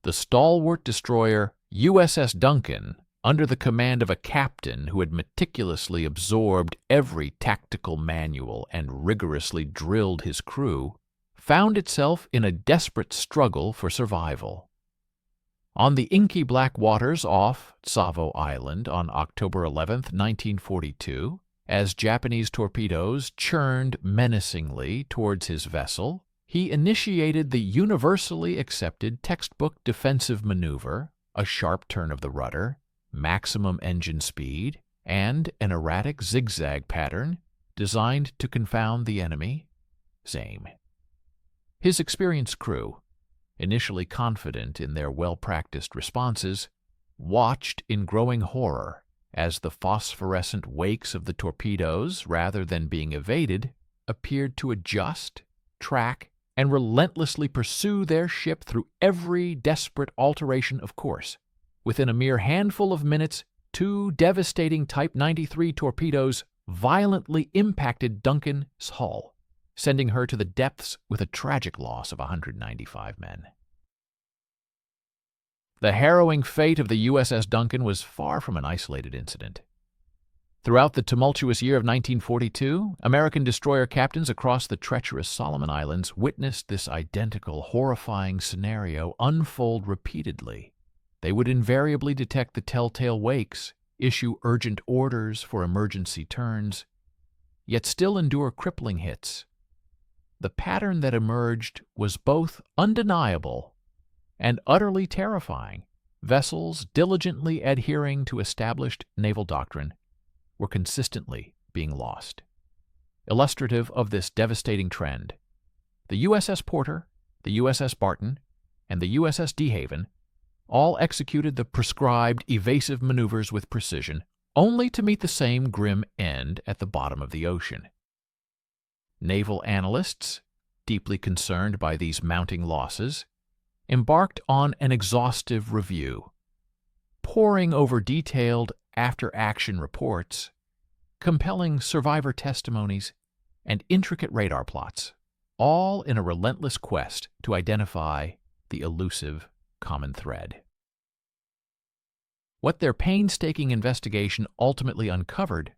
The stalwart destroyer USS Duncan, under the command of a captain who had meticulously absorbed every tactical manual and rigorously drilled his crew, found itself in a desperate struggle for survival. On the inky black waters off Savo Island on October 11, 1942, as Japanese torpedoes churned menacingly towards his vessel, he initiated the universally accepted textbook defensive maneuver, a sharp turn of the rudder, maximum engine speed, and an erratic zigzag pattern designed to confound the enemy. Same. His experienced crew, initially confident in their well-practiced responses, watched in growing horror as the phosphorescent wakes of the torpedoes, rather than being evaded, appeared to adjust, track, and relentlessly pursue their ship through every desperate alteration of course. Within a mere handful of minutes, 2 devastating Type 93 torpedoes violently impacted Duncan's hull, sending her to the depths with a tragic loss of 195 men. The harrowing fate of the USS Duncan was far from an isolated incident. Throughout the tumultuous year of 1942, American destroyer captains across the treacherous Solomon Islands witnessed this identical, horrifying scenario unfold repeatedly. They would invariably detect the telltale wakes, issue urgent orders for emergency turns, yet still endure crippling hits. The pattern that emerged was both undeniable and utterly terrifying. Vessels diligently adhering to established naval doctrine were consistently being lost. Illustrative of this devastating trend, the USS Porter, the USS Barton, and the USS DeHaven all executed the prescribed evasive maneuvers with precision, only to meet the same grim end at the bottom of the ocean. Naval analysts, deeply concerned by these mounting losses, embarked on an exhaustive review, poring over detailed after-action reports, compelling survivor testimonies, and intricate radar plots, all in a relentless quest to identify the elusive common thread. What their painstaking investigation ultimately uncovered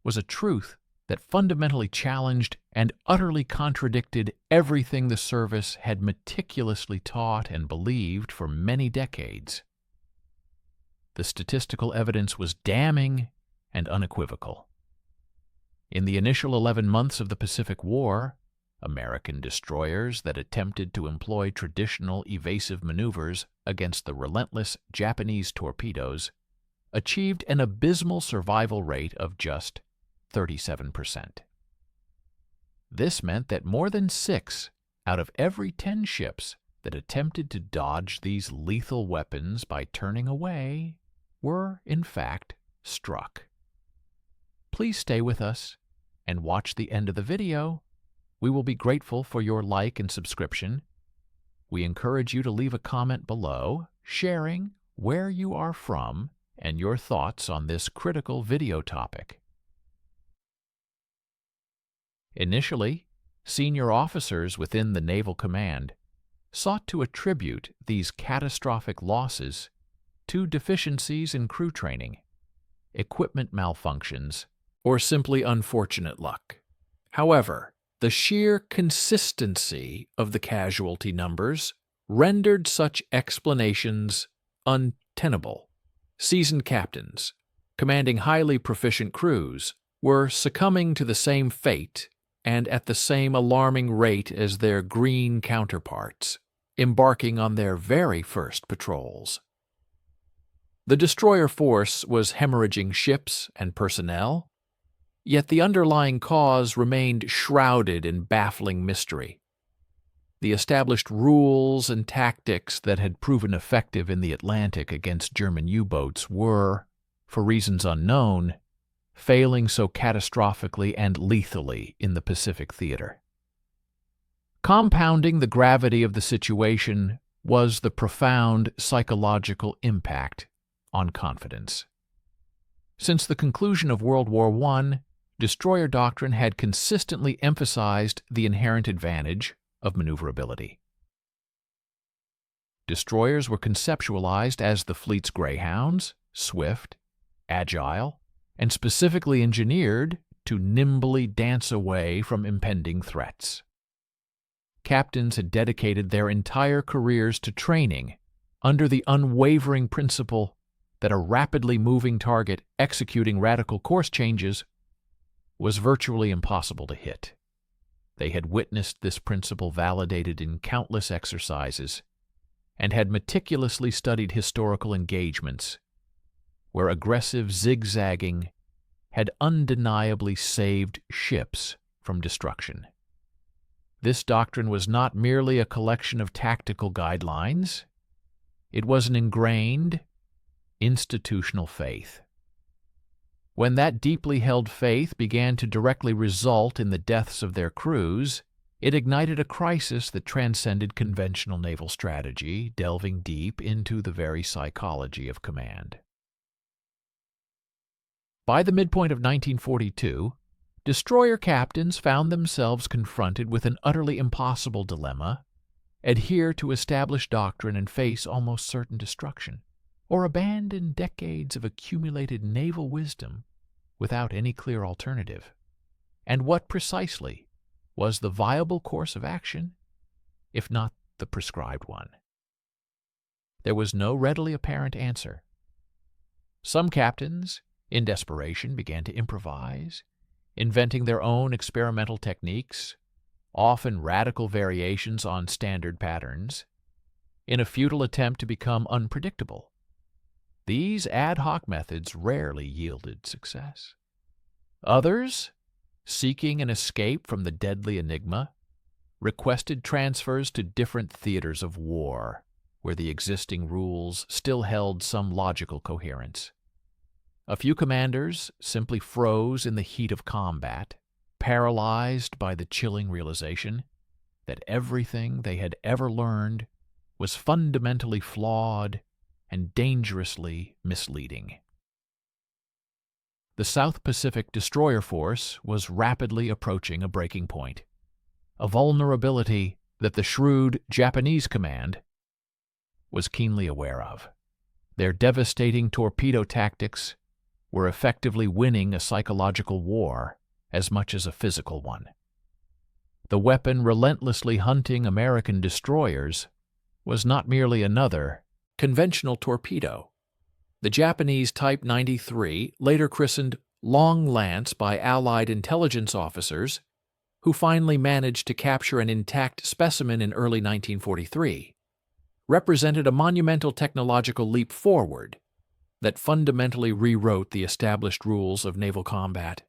was a truth that fundamentally challenged and utterly contradicted everything the service had meticulously taught and believed for many decades. The statistical evidence was damning and unequivocal. In the initial 11 months of the Pacific War, American destroyers that attempted to employ traditional evasive maneuvers against the relentless Japanese torpedoes achieved an abysmal survival rate of just 37%. This meant that more than 6 out of every 10 ships that attempted to dodge these lethal weapons by turning away were, in fact, struck. Please stay with us and watch the end of the video. We will be grateful for your like and subscription. We encourage you to leave a comment below, sharing where you are from and your thoughts on this critical video topic. Initially, senior officers within the Naval Command sought to attribute these catastrophic losses to deficiencies in crew training, equipment malfunctions, or simply unfortunate luck. However, the sheer consistency of the casualty numbers rendered such explanations untenable. Seasoned captains, commanding highly proficient crews, were succumbing to the same fate and at the same alarming rate as their green counterparts, embarking on their very first patrols. The destroyer force was hemorrhaging ships and personnel, yet the underlying cause remained shrouded in baffling mystery. The established rules and tactics that had proven effective in the Atlantic against German U-boats were, for reasons unknown, failing so catastrophically and lethally in the Pacific theater. Compounding the gravity of the situation was the profound psychological impact on confidence. Since the conclusion of World War I, destroyer doctrine had consistently emphasized the inherent advantage of maneuverability. Destroyers were conceptualized as the fleet's greyhounds, swift, agile, and specifically engineered to nimbly dance away from impending threats. Captains had dedicated their entire careers to training under the unwavering principle that a rapidly moving target executing radical course changes was virtually impossible to hit. They had witnessed this principle validated in countless exercises and had meticulously studied historical engagements where aggressive zigzagging had undeniably saved ships from destruction. This doctrine was not merely a collection of tactical guidelines, it was an ingrained, institutional faith. When that deeply held faith began to directly result in the deaths of their crews, it ignited a crisis that transcended conventional naval strategy, delving deep into the very psychology of command. By the midpoint of 1942, destroyer captains found themselves confronted with an utterly impossible dilemma: adhere to established doctrine and face almost certain destruction, or abandon decades of accumulated naval wisdom without any clear alternative. And what precisely was the viable course of action, if not the prescribed one? There was no readily apparent answer. Some captains, in desperation, began to improvise, inventing their own experimental techniques, often radical variations on standard patterns, in a futile attempt to become unpredictable. These ad hoc methods rarely yielded success. Others, seeking an escape from the deadly enigma, requested transfers to different theaters of war, where the existing rules still held some logical coherence. A few commanders simply froze in the heat of combat, paralyzed by the chilling realization that everything they had ever learned was fundamentally flawed and dangerously misleading. The South Pacific destroyer force was rapidly approaching a breaking point, a vulnerability that the shrewd Japanese command was keenly aware of. Their devastating torpedo tactics were effectively winning a psychological war as much as a physical one. The weapon relentlessly hunting American destroyers was not merely another conventional torpedo. The Japanese Type 93, later christened Long Lance by Allied intelligence officers, who finally managed to capture an intact specimen in early 1943, represented a monumental technological leap forward that fundamentally rewrote the established rules of naval combat.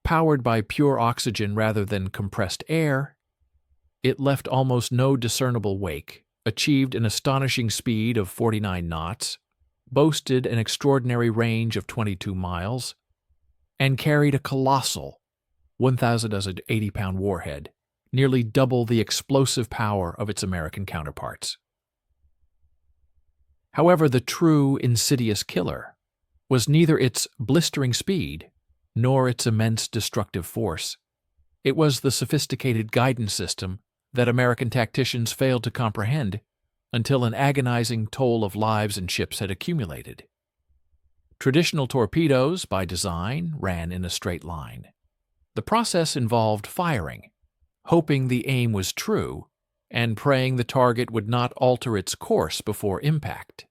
Powered by pure oxygen rather than compressed air, it left almost no discernible wake, achieved an astonishing speed of 49 knots, boasted an extraordinary range of 22 miles, and carried a colossal 1,080-pound warhead, nearly double the explosive power of its American counterparts. However, the true insidious killer was neither its blistering speed nor its immense destructive force. It was the sophisticated guidance system that American tacticians failed to comprehend until an agonizing toll of lives and ships had accumulated. Traditional torpedoes, by design, ran in a straight line. The process involved firing, hoping the aim was true, and praying the target would not alter its course before impact.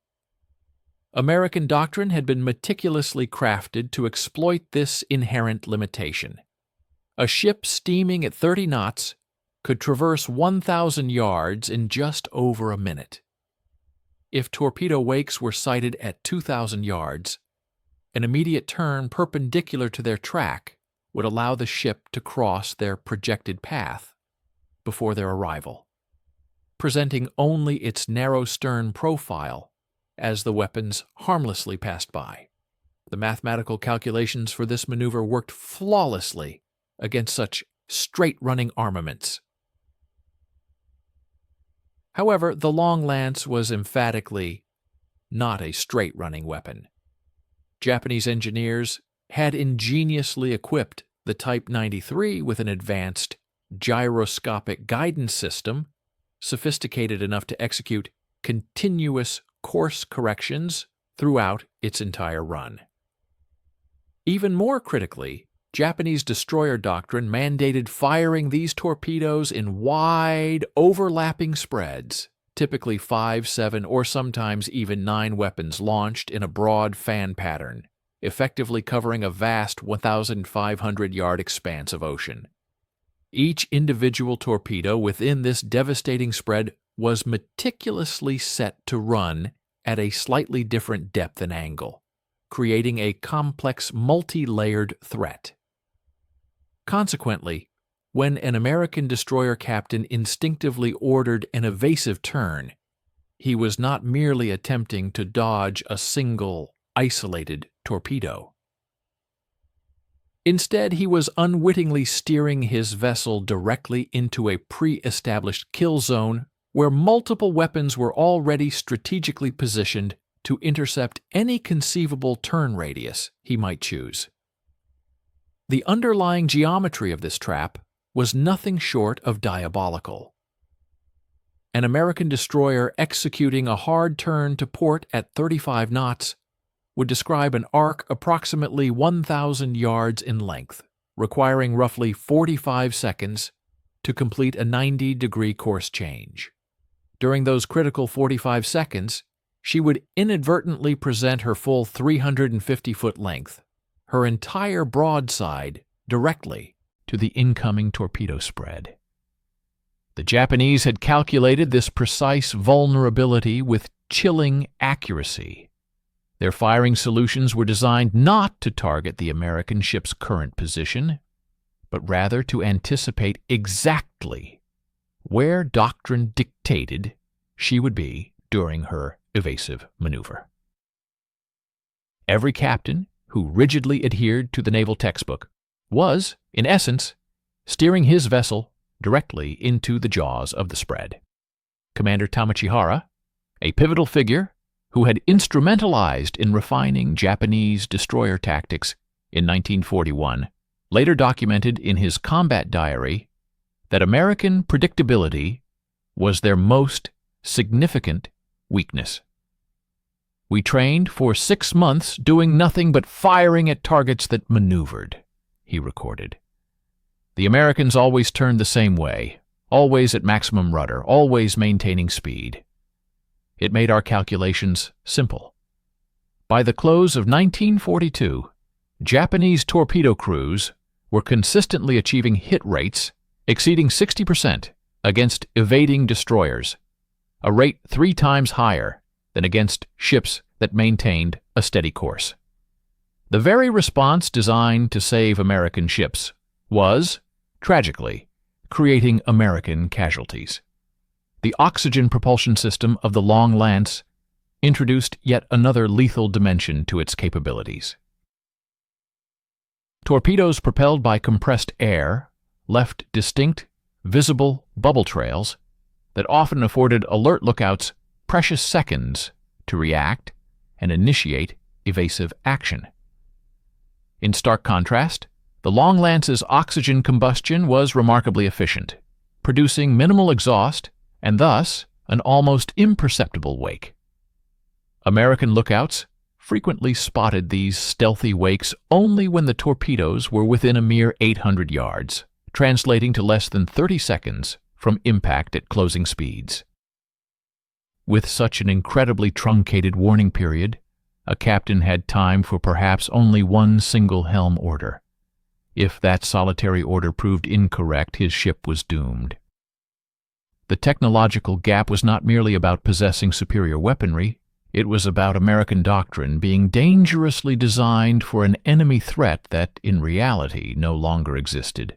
American doctrine had been meticulously crafted to exploit this inherent limitation. A ship steaming at 30 knots could traverse 1,000 yards in just over a minute. If torpedo wakes were sighted at 2,000 yards, an immediate turn perpendicular to their track would allow the ship to cross their projected path before their arrival, presenting only its narrow stern profile as the weapons harmlessly passed by. The mathematical calculations for this maneuver worked flawlessly against such straight-running armaments. However, the Long Lance was emphatically not a straight-running weapon. Japanese engineers had ingeniously equipped the Type 93 with an advanced gyroscopic guidance system sophisticated enough to execute continuous course corrections throughout its entire run. Even more critically, Japanese destroyer doctrine mandated firing these torpedoes in wide, overlapping spreads, typically 5, 7, or sometimes even 9 weapons launched in a broad fan pattern, effectively covering a vast 1,500-yard expanse of ocean. Each individual torpedo within this devastating spread was meticulously set to run at a slightly different depth and angle, creating a complex, multi-layered threat. Consequently, when an American destroyer captain instinctively ordered an evasive turn, he was not merely attempting to dodge a single, isolated torpedo. Instead, he was unwittingly steering his vessel directly into a pre-established kill zone where multiple weapons were already strategically positioned to intercept any conceivable turn radius he might choose. The underlying geometry of this trap was nothing short of diabolical. An American destroyer executing a hard turn to port at 35 knots would describe an arc approximately 1,000 yards in length, requiring roughly 45 seconds to complete a 90-degree course change. During those critical 45 seconds, she would inadvertently present her full 350-foot length, her entire broadside directly to the incoming torpedo spread. The Japanese had calculated this precise vulnerability with chilling accuracy. Their firing solutions were designed not to target the American ship's current position, but rather to anticipate exactly where doctrine dictated she would be during her evasive maneuver. Every captain who rigidly adhered to the naval textbook was, in essence, steering his vessel directly into the jaws of the spread. Commander Tamachihara, a pivotal figure who had instrumentalized in refining Japanese destroyer tactics in 1941, later documented in his combat diary that American predictability was their most significant weakness. "We trained for 6 months doing nothing but firing at targets that maneuvered," he recorded. "The Americans always turned the same way, always at maximum rudder, always maintaining speed. It made our calculations simple. By the close of 1942, Japanese torpedo crews were consistently achieving hit rates exceeding 60% against evading destroyers, a rate 3 times higher than against ships that maintained a steady course. The very response designed to save American ships was, tragically, creating American casualties. The oxygen propulsion system of the Long Lance introduced yet another lethal dimension to its capabilities. Torpedoes propelled by compressed air left distinct, visible bubble trails that often afforded alert lookouts precious seconds to react and initiate evasive action. In stark contrast, the Long Lance's oxygen combustion was remarkably efficient, producing minimal exhaust and thus an almost imperceptible wake. American lookouts frequently spotted these stealthy wakes only when the torpedoes were within a mere 800 yards, translating to less than 30 seconds from impact at closing speeds. With such an incredibly truncated warning period, a captain had time for perhaps only one single helm order. If that solitary order proved incorrect, his ship was doomed. The technological gap was not merely about possessing superior weaponry, it was about American doctrine being dangerously designed for an enemy threat that, in reality, no longer existed.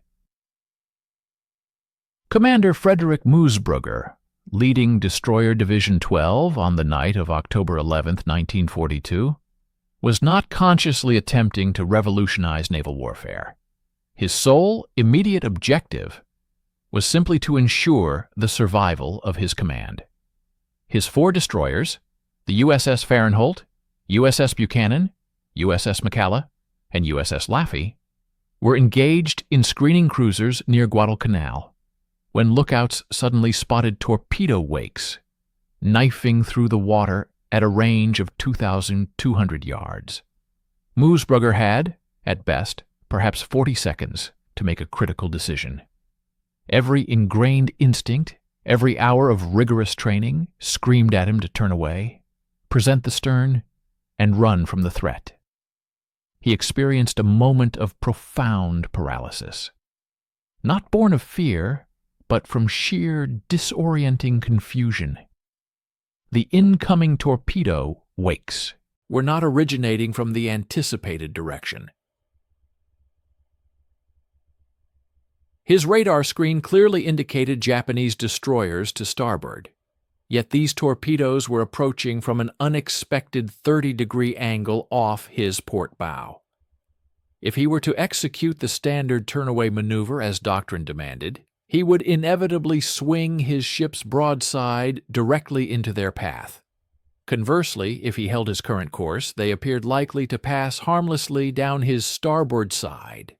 Commander Frederick Moosbrugger, leading Destroyer Division 12 on the night of October 11, 1942, was not consciously attempting to revolutionize naval warfare. His sole immediate objective was simply to ensure the survival of his command. His 4 destroyers, the USS Fahrenholt, USS Buchanan, USS McCalla, and USS Laffey, were engaged in screening cruisers near Guadalcanal when lookouts suddenly spotted torpedo wakes knifing through the water at a range of 2,200 yards. Moosbrugger had, at best, perhaps 40 seconds to make a critical decision. Every ingrained instinct, every hour of rigorous training screamed at him to turn away, present the stern, and run from the threat. He experienced a moment of profound paralysis. Not born of fear, but from sheer disorienting confusion. The incoming torpedo wakes were not originating from the anticipated direction. His radar screen clearly indicated Japanese destroyers to starboard, yet these torpedoes were approaching from an unexpected 30-degree angle off his port bow. If he were to execute the standard turnaway maneuver as doctrine demanded, he would inevitably swing his ship's broadside directly into their path. Conversely, if he held his current course, they appeared likely to pass harmlessly down his starboard side.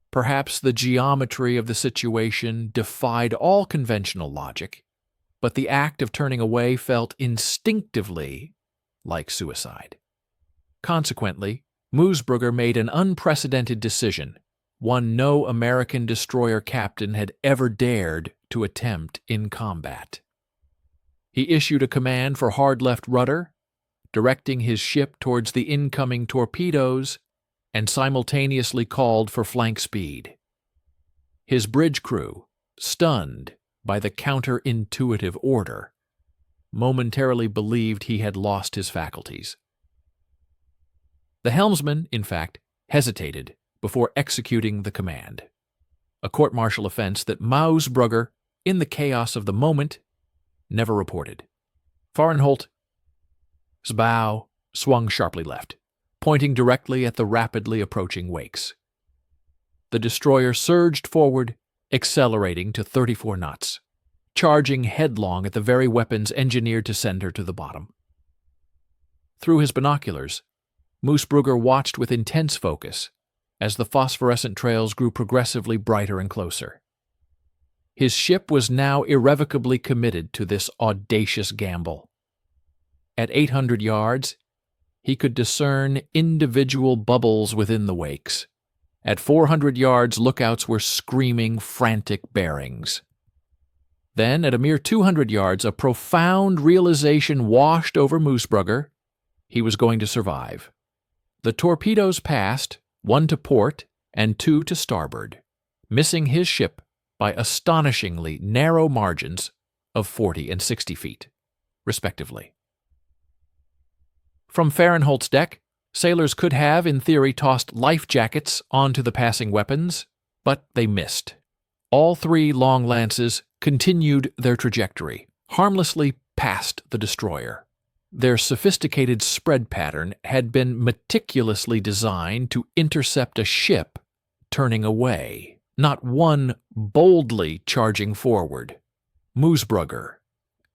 Perhaps the geometry of the situation defied all conventional logic, but the act of turning away felt instinctively like suicide. Consequently, Moosbrugger made an unprecedented decision, one no American destroyer captain had ever dared to attempt in combat. He issued a command for hard left rudder, directing his ship towards the incoming torpedoes, and simultaneously called for flank speed. His bridge crew, stunned by the counterintuitive order, momentarily believed he had lost his faculties. The helmsman, in fact, hesitated before executing the command, a court-martial offense that Moosbrugger, in the chaos of the moment, never reported. Fahrenholt's bow swung sharply left, pointing directly at the rapidly approaching wakes. The destroyer surged forward, accelerating to 34 knots, charging headlong at the very weapons engineered to send her to the bottom. Through his binoculars, Moosbrugger watched with intense focus as the phosphorescent trails grew progressively brighter and closer. His ship was now irrevocably committed to this audacious gamble. At 800 yards, he could discern individual bubbles within the wakes. At 400 yards, lookouts were screaming frantic bearings. Then, at a mere 200 yards, a profound realization washed over Moosbrugger. He was going to survive. The torpedoes passed, 1 to port and 2 to starboard, missing his ship by astonishingly narrow margins of 40 and 60 feet, respectively. From Fahrenholt's deck, sailors could have, in theory, tossed life jackets onto the passing weapons, but they missed. All 3 long lances continued their trajectory, harmlessly past the destroyer. Their sophisticated spread pattern had been meticulously designed to intercept a ship turning away, not one boldly charging forward. Moosbrugger,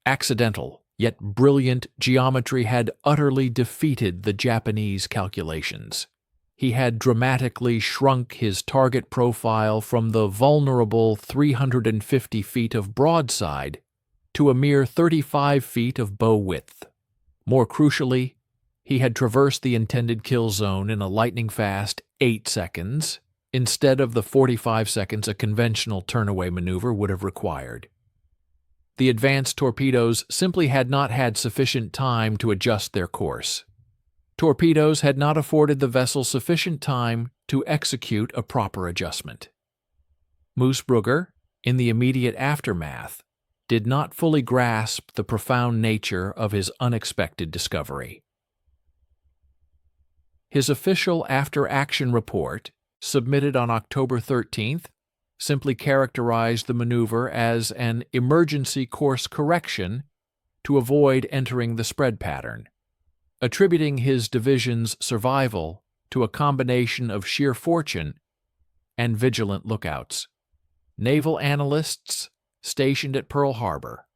accidental yet brilliant geometry had utterly defeated the Japanese calculations. He had dramatically shrunk his target profile from the vulnerable 350 feet of broadside to a mere 35 feet of bow width. More crucially, he had traversed the intended kill zone in a lightning-fast 8 seconds, instead of the 45 seconds a conventional turnaway maneuver would have required. The advanced torpedoes simply had not had sufficient time to adjust their course. Torpedoes had not afforded the vessel sufficient time to execute a proper adjustment. Moosbrugger, in the immediate aftermath, did not fully grasp the profound nature of his unexpected discovery. His official after-action report, submitted on October 13th, simply characterized the maneuver as an emergency course correction to avoid entering the spread pattern, attributing his division's survival to a combination of sheer fortune and vigilant lookouts. Naval analysts stationed at Pearl Harbor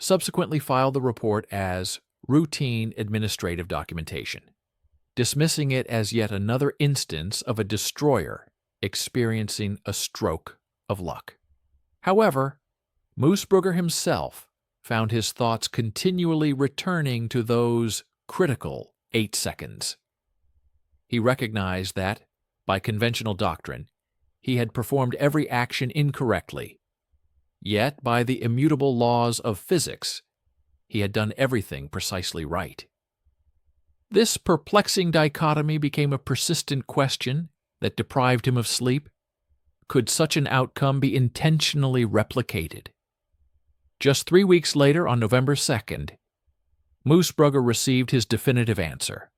subsequently filed the report as routine administrative documentation, dismissing it as yet another instance of a destroyer experiencing a stroke of luck. However, Moosbrugger himself found his thoughts continually returning to those critical 8 seconds. He recognized that, by conventional doctrine, he had performed every action incorrectly. Yet, by the immutable laws of physics, he had done everything precisely right. This perplexing dichotomy became a persistent question that deprived him of sleep. Could such an outcome be intentionally replicated? Just 3 weeks later, on November 2nd, Moosbrugger received his definitive answer.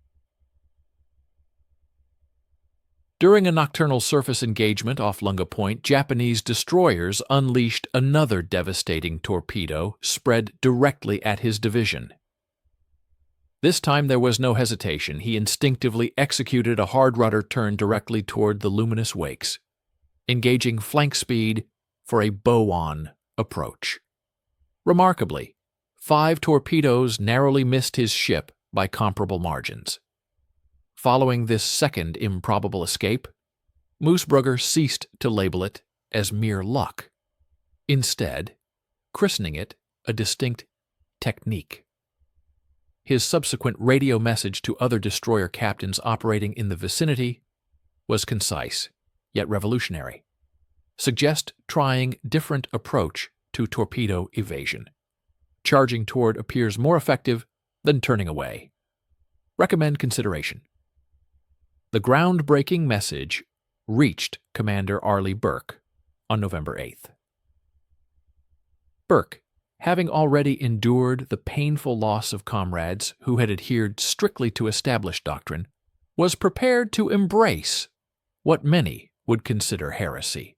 During a nocturnal surface engagement off Lunga Point, Japanese destroyers unleashed another devastating torpedo spread directly at his division. This time there was no hesitation. He instinctively executed a hard rudder turn directly toward the luminous wakes, engaging flank speed for a bow-on approach. Remarkably, 5 torpedoes narrowly missed his ship by comparable margins. Following this second improbable escape, Moosbrugger ceased to label it as mere luck, instead christening it a distinct technique. His subsequent radio message to other destroyer captains operating in the vicinity was concise, yet revolutionary. Suggest trying different approach to torpedo evasion. Charging toward appears more effective than turning away. Recommend consideration. The groundbreaking message reached Commander Arleigh Burke on November 8th. Burke, having already endured the painful loss of comrades who had adhered strictly to established doctrine, was prepared to embrace what many would consider heresy.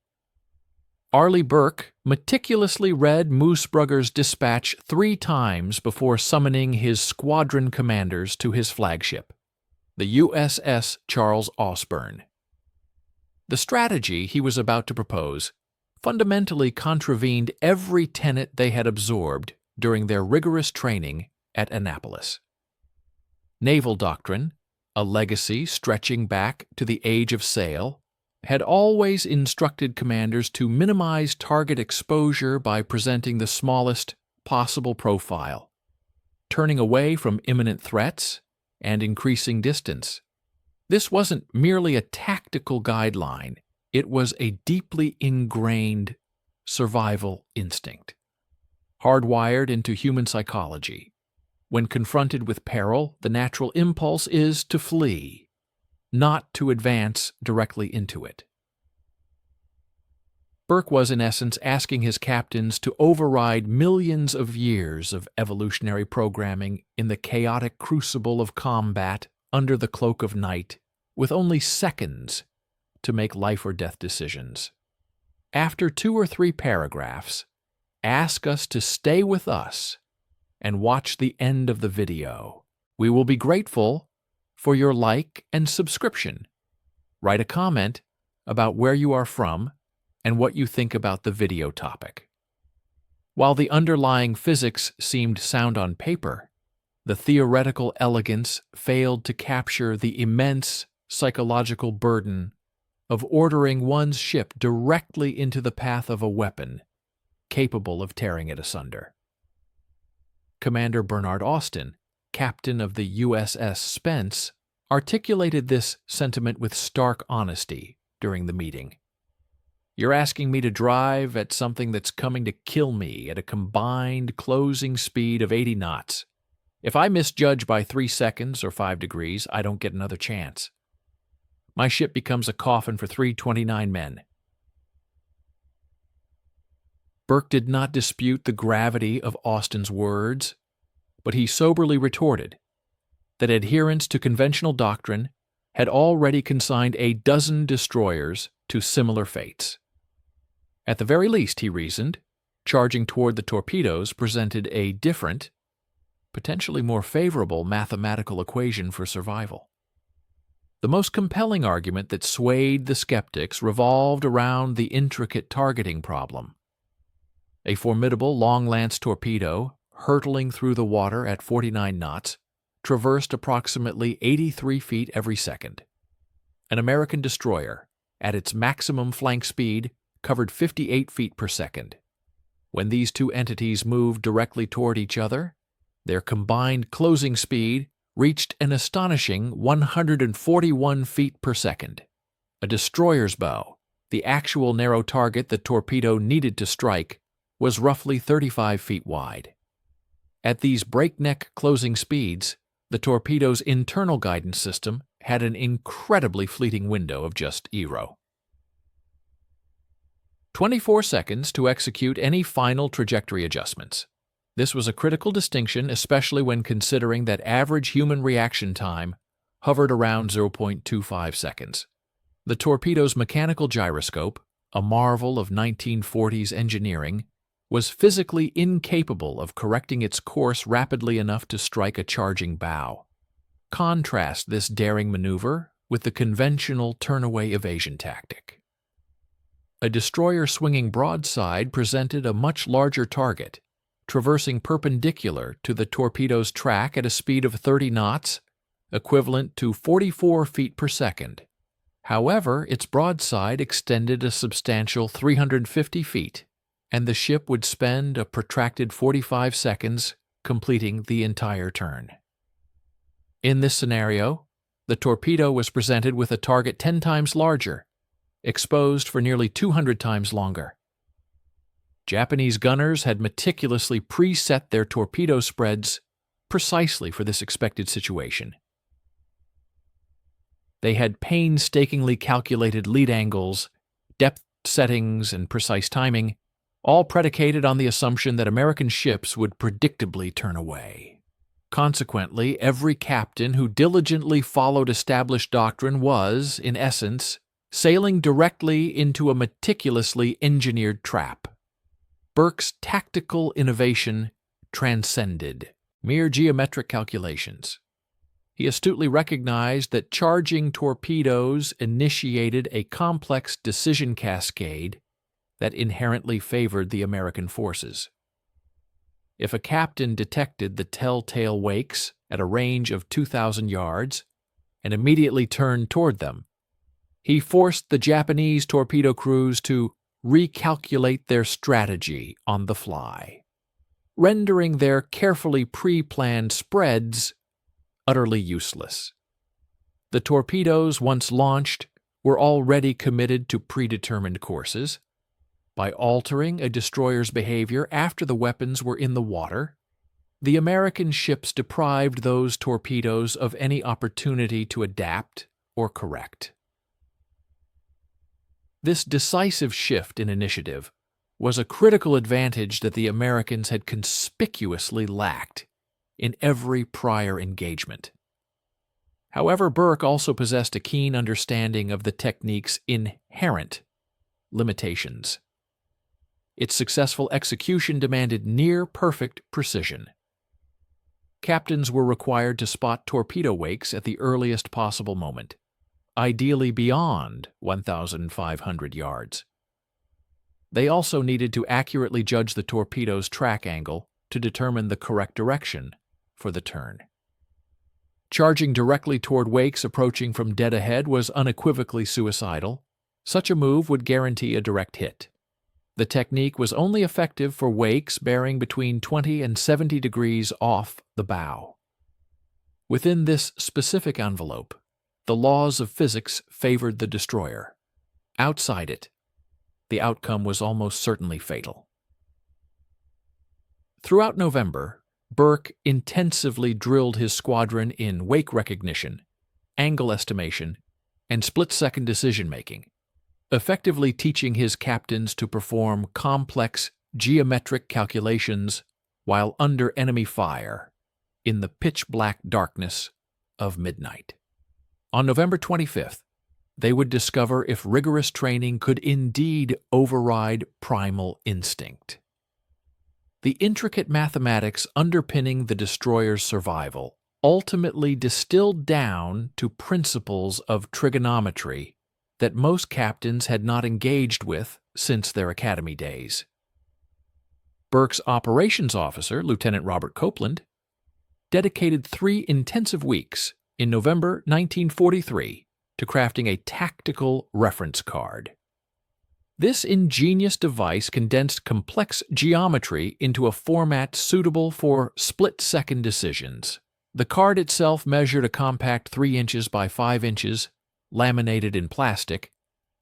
Arleigh Burke meticulously read Moosbrugger's dispatch 3 times before summoning his squadron commanders to his flagship, the USS Charles Osborne. The strategy he was about to propose fundamentally contravened every tenet they had absorbed during their rigorous training at Annapolis. Naval doctrine, a legacy stretching back to the age of sail, had always instructed commanders to minimize target exposure by presenting the smallest possible profile, turning away from imminent threats, and increasing distance. This wasn't merely a tactical guideline, it was a deeply ingrained survival instinct, hardwired into human psychology. When confronted with peril, the natural impulse is to flee, not to advance directly into it. Burke was, in essence, asking his captains to override millions of years of evolutionary programming in the chaotic crucible of combat under the cloak of night, with only seconds to make life-or-death decisions. After 2 or 3 paragraphs, ask us to stay with us and watch the end of the video. We will be grateful for your like and subscription. Write a comment about where you are from and what you think about the video topic. While the underlying physics seemed sound on paper, the theoretical elegance failed to capture the immense psychological burden of ordering one's ship directly into the path of a weapon capable of tearing it asunder. Commander Bernard Austin, captain of the USS Spence, articulated this sentiment with stark honesty during the meeting. "You're asking me to drive at something that's coming to kill me at a combined closing speed of 80 knots. If I misjudge by 3 seconds or 5 degrees, I don't get another chance. My ship becomes a coffin for 329 men." Burke did not dispute the gravity of Austin's words, but he soberly retorted that adherence to conventional doctrine had already consigned a dozen destroyers to similar fates. At the very least, he reasoned, charging toward the torpedoes presented a different, potentially more favorable mathematical equation for survival. The most compelling argument that swayed the skeptics revolved around the intricate targeting problem. A formidable long-lance torpedo, hurtling through the water at 49 knots, traversed approximately 83 feet every second. An American destroyer, at its maximum flank speed, covered 58 feet per second. When these two entities moved directly toward each other, their combined closing speed reached an astonishing 141 feet per second. A destroyer's bow, the actual narrow target the torpedo needed to strike, was roughly 35 feet wide. At these breakneck closing speeds, the torpedo's internal guidance system had an incredibly fleeting window of just 24 seconds to execute any final trajectory adjustments. This was a critical distinction, especially when considering that average human reaction time hovered around 0.25 seconds. The torpedo's mechanical gyroscope, a marvel of 1940s engineering, was physically incapable of correcting its course rapidly enough to strike a charging bow. Contrast this daring maneuver with the conventional turn-away evasion tactic. A destroyer swinging broadside presented a much larger target, traversing perpendicular to the torpedo's track at a speed of 30 knots, equivalent to 44 feet per second. However, its broadside extended a substantial 350 feet, and the ship would spend a protracted 45 seconds completing the entire turn. In this scenario, the torpedo was presented with a target 10 times larger, exposed for nearly 200 times longer. Japanese gunners had meticulously preset their torpedo spreads precisely for this expected situation. They had painstakingly calculated lead angles, depth settings, and precise timing, all predicated on the assumption that American ships would predictably turn away. Consequently, every captain who diligently followed established doctrine was, in essence, sailing directly into a meticulously engineered trap. Burke's tactical innovation transcended mere geometric calculations. He astutely recognized that charging torpedoes initiated a complex decision cascade that inherently favored the American forces. If a captain detected the telltale wakes at a range of 2,000 yards and immediately turned toward them, he forced the Japanese torpedo crews to recalculate their strategy on the fly, rendering their carefully pre-planned spreads utterly useless. The torpedoes, once launched, were already committed to predetermined courses. By altering a destroyer's behavior after the weapons were in the water, the American ships deprived those torpedoes of any opportunity to adapt or correct. This decisive shift in initiative was a critical advantage that the Americans had conspicuously lacked in every prior engagement. However, Burke also possessed a keen understanding of the technique's inherent limitations. Its successful execution demanded near-perfect precision. Captains were required to spot torpedo wakes at the earliest possible moment, ideally beyond 1,500 yards. They also needed to accurately judge the torpedo's track angle to determine the correct direction for the turn. Charging directly toward wakes approaching from dead ahead was unequivocally suicidal. Such a move would guarantee a direct hit. The technique was only effective for wakes bearing between 20 and 70 degrees off the bow. Within this specific envelope, the laws of physics favored the destroyer. Outside it, the outcome was almost certainly fatal. Throughout November, Burke intensively drilled his squadron in wake recognition, angle estimation, and split-second decision-making, effectively teaching his captains to perform complex geometric calculations while under enemy fire in the pitch-black darkness of midnight. On November 25th, they would discover if rigorous training could indeed override primal instinct. The intricate mathematics underpinning the destroyer's survival ultimately distilled down to principles of trigonometry that most captains had not engaged with since their academy days. Burke's operations officer, Lieutenant Robert Copeland, dedicated 3 intensive weeks in November 1943 to crafting a tactical reference card. This ingenious device condensed complex geometry into a format suitable for split-second decisions. The card itself measured a compact 3 inches by 5 inches, laminated in plastic,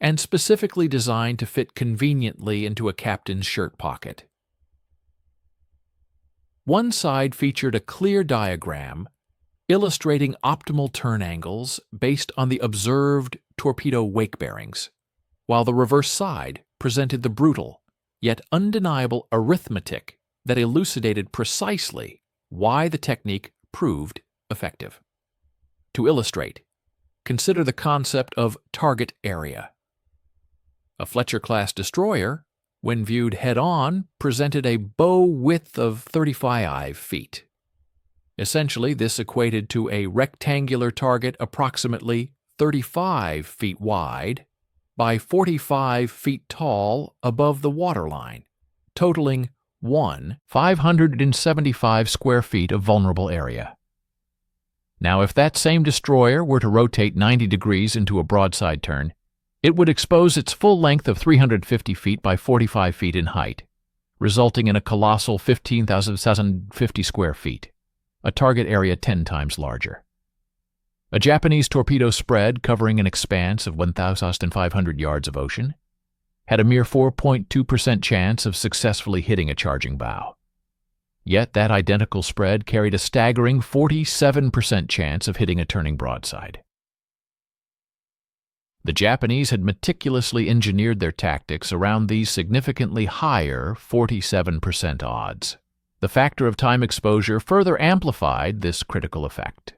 and specifically designed to fit conveniently into a captain's shirt pocket. One side featured a clear diagram illustrating optimal turn angles based on the observed torpedo wake bearings, while the reverse side presented the brutal, yet undeniable arithmetic that elucidated precisely why the technique proved effective. To illustrate, consider the concept of target area. A Fletcher-class destroyer, when viewed head-on, presented a bow width of 35 feet. Essentially, this equated to a rectangular target approximately 35 feet wide by 45 feet tall above the waterline, totaling 575 square feet of vulnerable area. Now, if that same destroyer were to rotate 90 degrees into a broadside turn, it would expose its full length of 350 feet by 45 feet in height, resulting in a colossal 15,750 square feet, a target area 10 times larger. A Japanese torpedo spread covering an expanse of 1,500 yards of ocean had a mere 4.2% chance of successfully hitting a charging bow. Yet that identical spread carried a staggering 47% chance of hitting a turning broadside. The Japanese had meticulously engineered their tactics around these significantly higher 47% odds. The factor of time exposure further amplified this critical effect.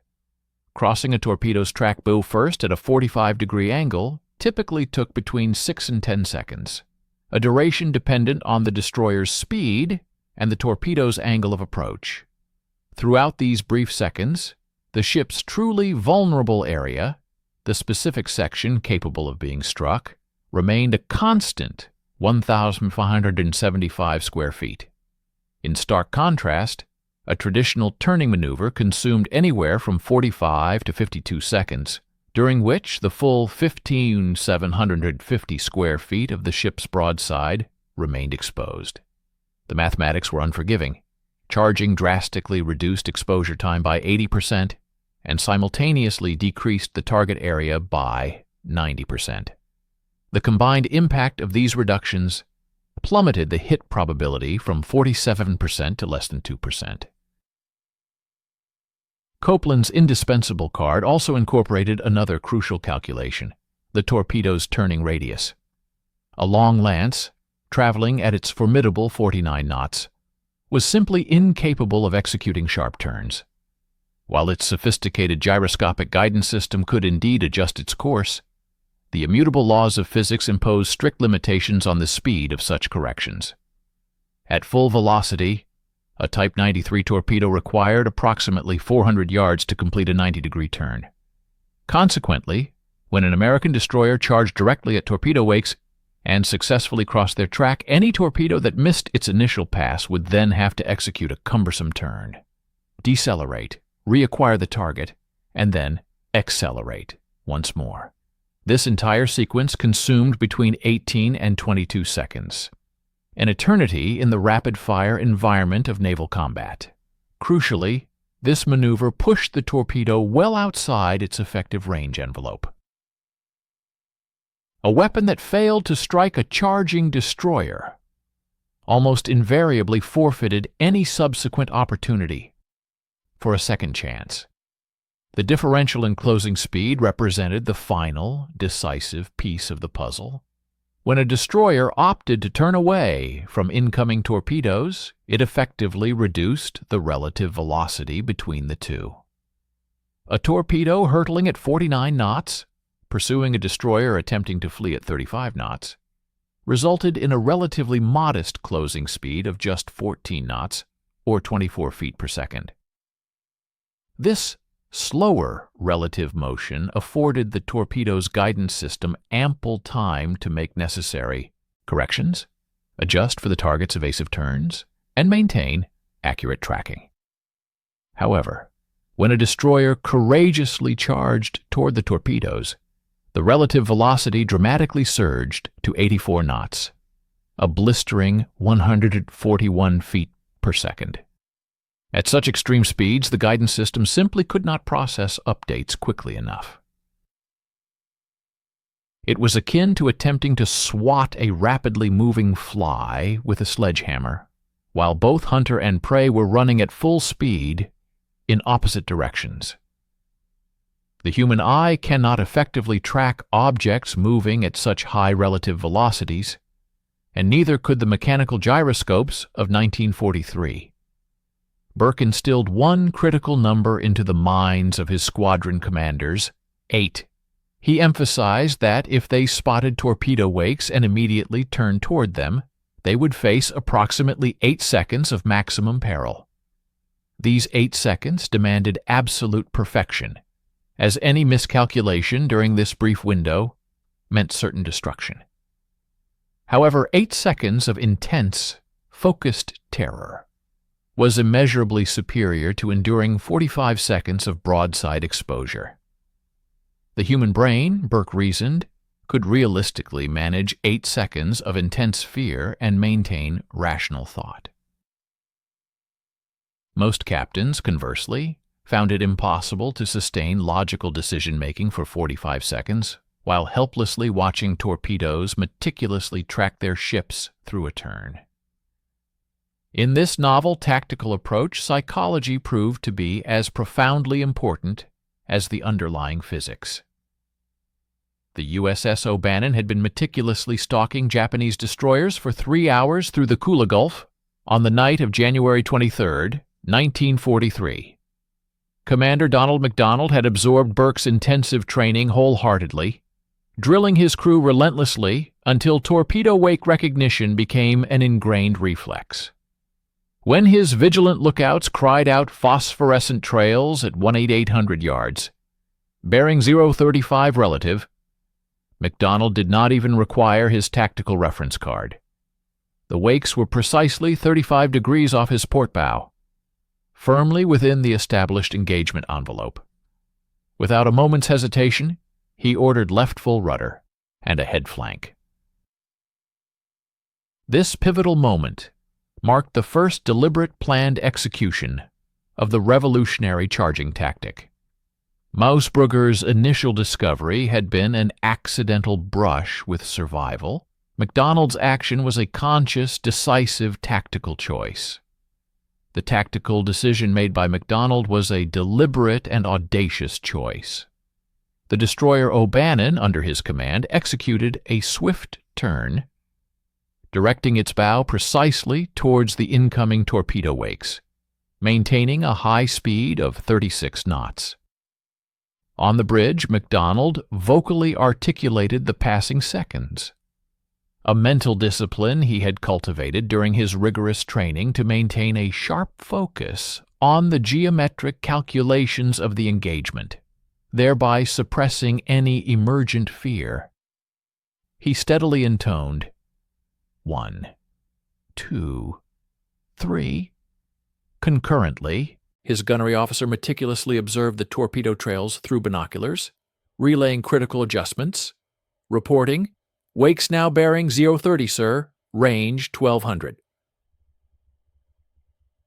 Crossing a torpedo's track bow first at a 45-degree angle typically took between 6 and 10 seconds, a duration dependent on the destroyer's speed and the torpedo's angle of approach. Throughout these brief seconds, the ship's truly vulnerable area, the specific section capable of being struck, remained a constant 1,575 square feet. In stark contrast, a traditional turning maneuver consumed anywhere from 45 to 52 seconds, during which the full 15,750 square feet of the ship's broadside remained exposed. The mathematics were unforgiving. Charging drastically reduced exposure time by 80% and simultaneously decreased the target area by 90%. The combined impact of these reductions plummeted the hit probability from 47% to less than 2%. Copeland's indispensable card also incorporated another crucial calculation, the torpedo's turning radius. A long lance, traveling at its formidable 49 knots, was simply incapable of executing sharp turns. While its sophisticated gyroscopic guidance system could indeed adjust its course, the immutable laws of physics impose strict limitations on the speed of such corrections. At full velocity, a Type 93 torpedo required approximately 400 yards to complete a 90-degree turn. Consequently, when an American destroyer charged directly at torpedo wakes and successfully crossed their track, any torpedo that missed its initial pass would then have to execute a cumbersome turn, decelerate, reacquire the target, and then accelerate once more. This entire sequence consumed between 18 and 22 seconds, an eternity in the rapid-fire environment of naval combat. Crucially, this maneuver pushed the torpedo well outside its effective range envelope. A weapon that failed to strike a charging destroyer almost invariably forfeited any subsequent opportunity for a second chance. The differential in closing speed represented the final, decisive piece of the puzzle. When a destroyer opted to turn away from incoming torpedoes, it effectively reduced the relative velocity between the two. A torpedo hurtling at 49 knots, pursuing a destroyer attempting to flee at 35 knots, resulted in a relatively modest closing speed of just 14 knots, or 24 feet per second. This slower relative motion afforded the torpedo's guidance system ample time to make necessary corrections, adjust for the target's evasive turns, and maintain accurate tracking. However, when a destroyer courageously charged toward the torpedoes, The relative velocity dramatically surged to 84 knots, a blistering 141 feet per second. At such extreme speeds, the guidance system simply could not process updates quickly enough. It was akin to attempting to swat a rapidly moving fly with a sledgehammer, while both hunter and prey were running at full speed in opposite directions. The human eye cannot effectively track objects moving at such high relative velocities, and neither could the mechanical gyroscopes of 1943. Burke instilled one critical number into the minds of his squadron commanders: 8. He emphasized that if they spotted torpedo wakes and immediately turned toward them, they would face approximately 8 seconds of maximum peril. These 8 seconds demanded absolute perfection, as any miscalculation during this brief window meant certain destruction. However, 8 seconds of intense, focused terror was immeasurably superior to enduring 45 seconds of broadside exposure. The human brain, Burke reasoned, could realistically manage 8 seconds of intense fear and maintain rational thought. Most captains, conversely, found it impossible to sustain logical decision-making for 45 seconds while helplessly watching torpedoes meticulously track their ships through a turn. In this novel tactical approach, psychology proved to be as profoundly important as the underlying physics. The USS O'Bannon had been meticulously stalking Japanese destroyers for 3 hours through the Kula Gulf on the night of January 23, 1943. Commander Donald MacDonald had absorbed Burke's intensive training wholeheartedly, drilling his crew relentlessly until torpedo wake recognition became an ingrained reflex. When his vigilant lookouts cried out phosphorescent trails at 18800 yards, bearing 035 relative, MacDonald did not even require his tactical reference card. The wakes were precisely 35 degrees off his port bow, firmly within the established engagement envelope. Without a moment's hesitation, he ordered left full rudder and a head flank. This pivotal moment marked the first deliberate planned execution of the revolutionary charging tactic. Mausbrugger's initial discovery had been an accidental brush with survival. MacDonald's action was a conscious, decisive tactical choice. The tactical decision made by MacDonald was a deliberate and audacious choice. The destroyer O'Bannon, under his command, executed a swift turn, directing its bow precisely towards the incoming torpedo wakes, maintaining a high speed of 36 knots. On the bridge, MacDonald vocally articulated the passing seconds, a mental discipline he had cultivated during his rigorous training to maintain a sharp focus on the geometric calculations of the engagement, thereby suppressing any emergent fear. He steadily intoned, 1, 2, 3. Concurrently, his gunnery officer meticulously observed the torpedo trails through binoculars, relaying critical adjustments, reporting, "Wakes now bearing 030, sir. Range 1200.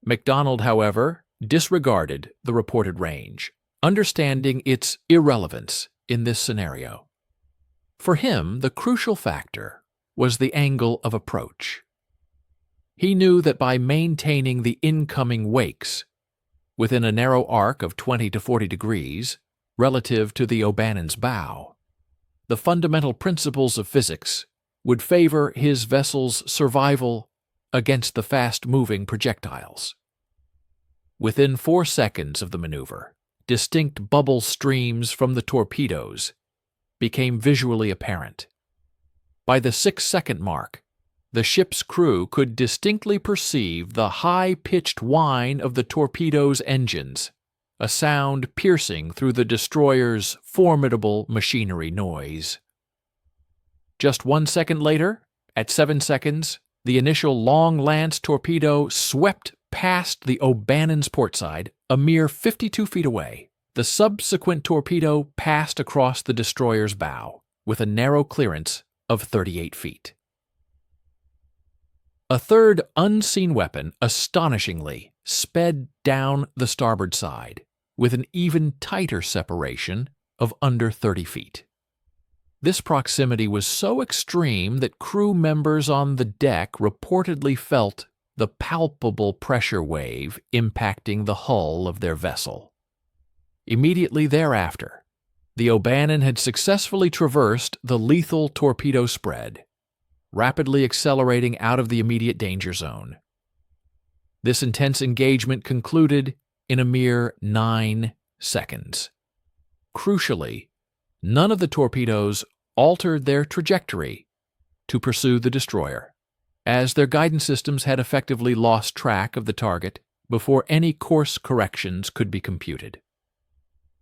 MacDonald, however, disregarded the reported range, understanding its irrelevance in this scenario. For him, the crucial factor was the angle of approach. He knew that by maintaining the incoming wakes within a narrow arc of 20 to 40 degrees relative to the O'Bannon's bow, the fundamental principles of physics would favor his vessel's survival against the fast-moving projectiles. Within 4 seconds of the maneuver, distinct bubble streams from the torpedoes became visually apparent. By the 6-second mark, the ship's crew could distinctly perceive the high-pitched whine of the torpedo's engines, a sound piercing through the destroyer's formidable machinery noise. Just 1 second later, at 7 seconds, the initial long-lance torpedo swept past the O'Bannon's portside, a mere 52 feet away. The subsequent torpedo passed across the destroyer's bow with a narrow clearance of 38 feet. A third unseen weapon astonishingly sped down the starboard side with an even tighter separation of under 30 feet. This proximity was so extreme that crew members on the deck reportedly felt the palpable pressure wave impacting the hull of their vessel. Immediately thereafter, the O'Bannon had successfully traversed the lethal torpedo spread, rapidly accelerating out of the immediate danger zone. This intense engagement concluded in a mere 9 seconds. Crucially, none of the torpedoes altered their trajectory to pursue the destroyer, as their guidance systems had effectively lost track of the target before any course corrections could be computed.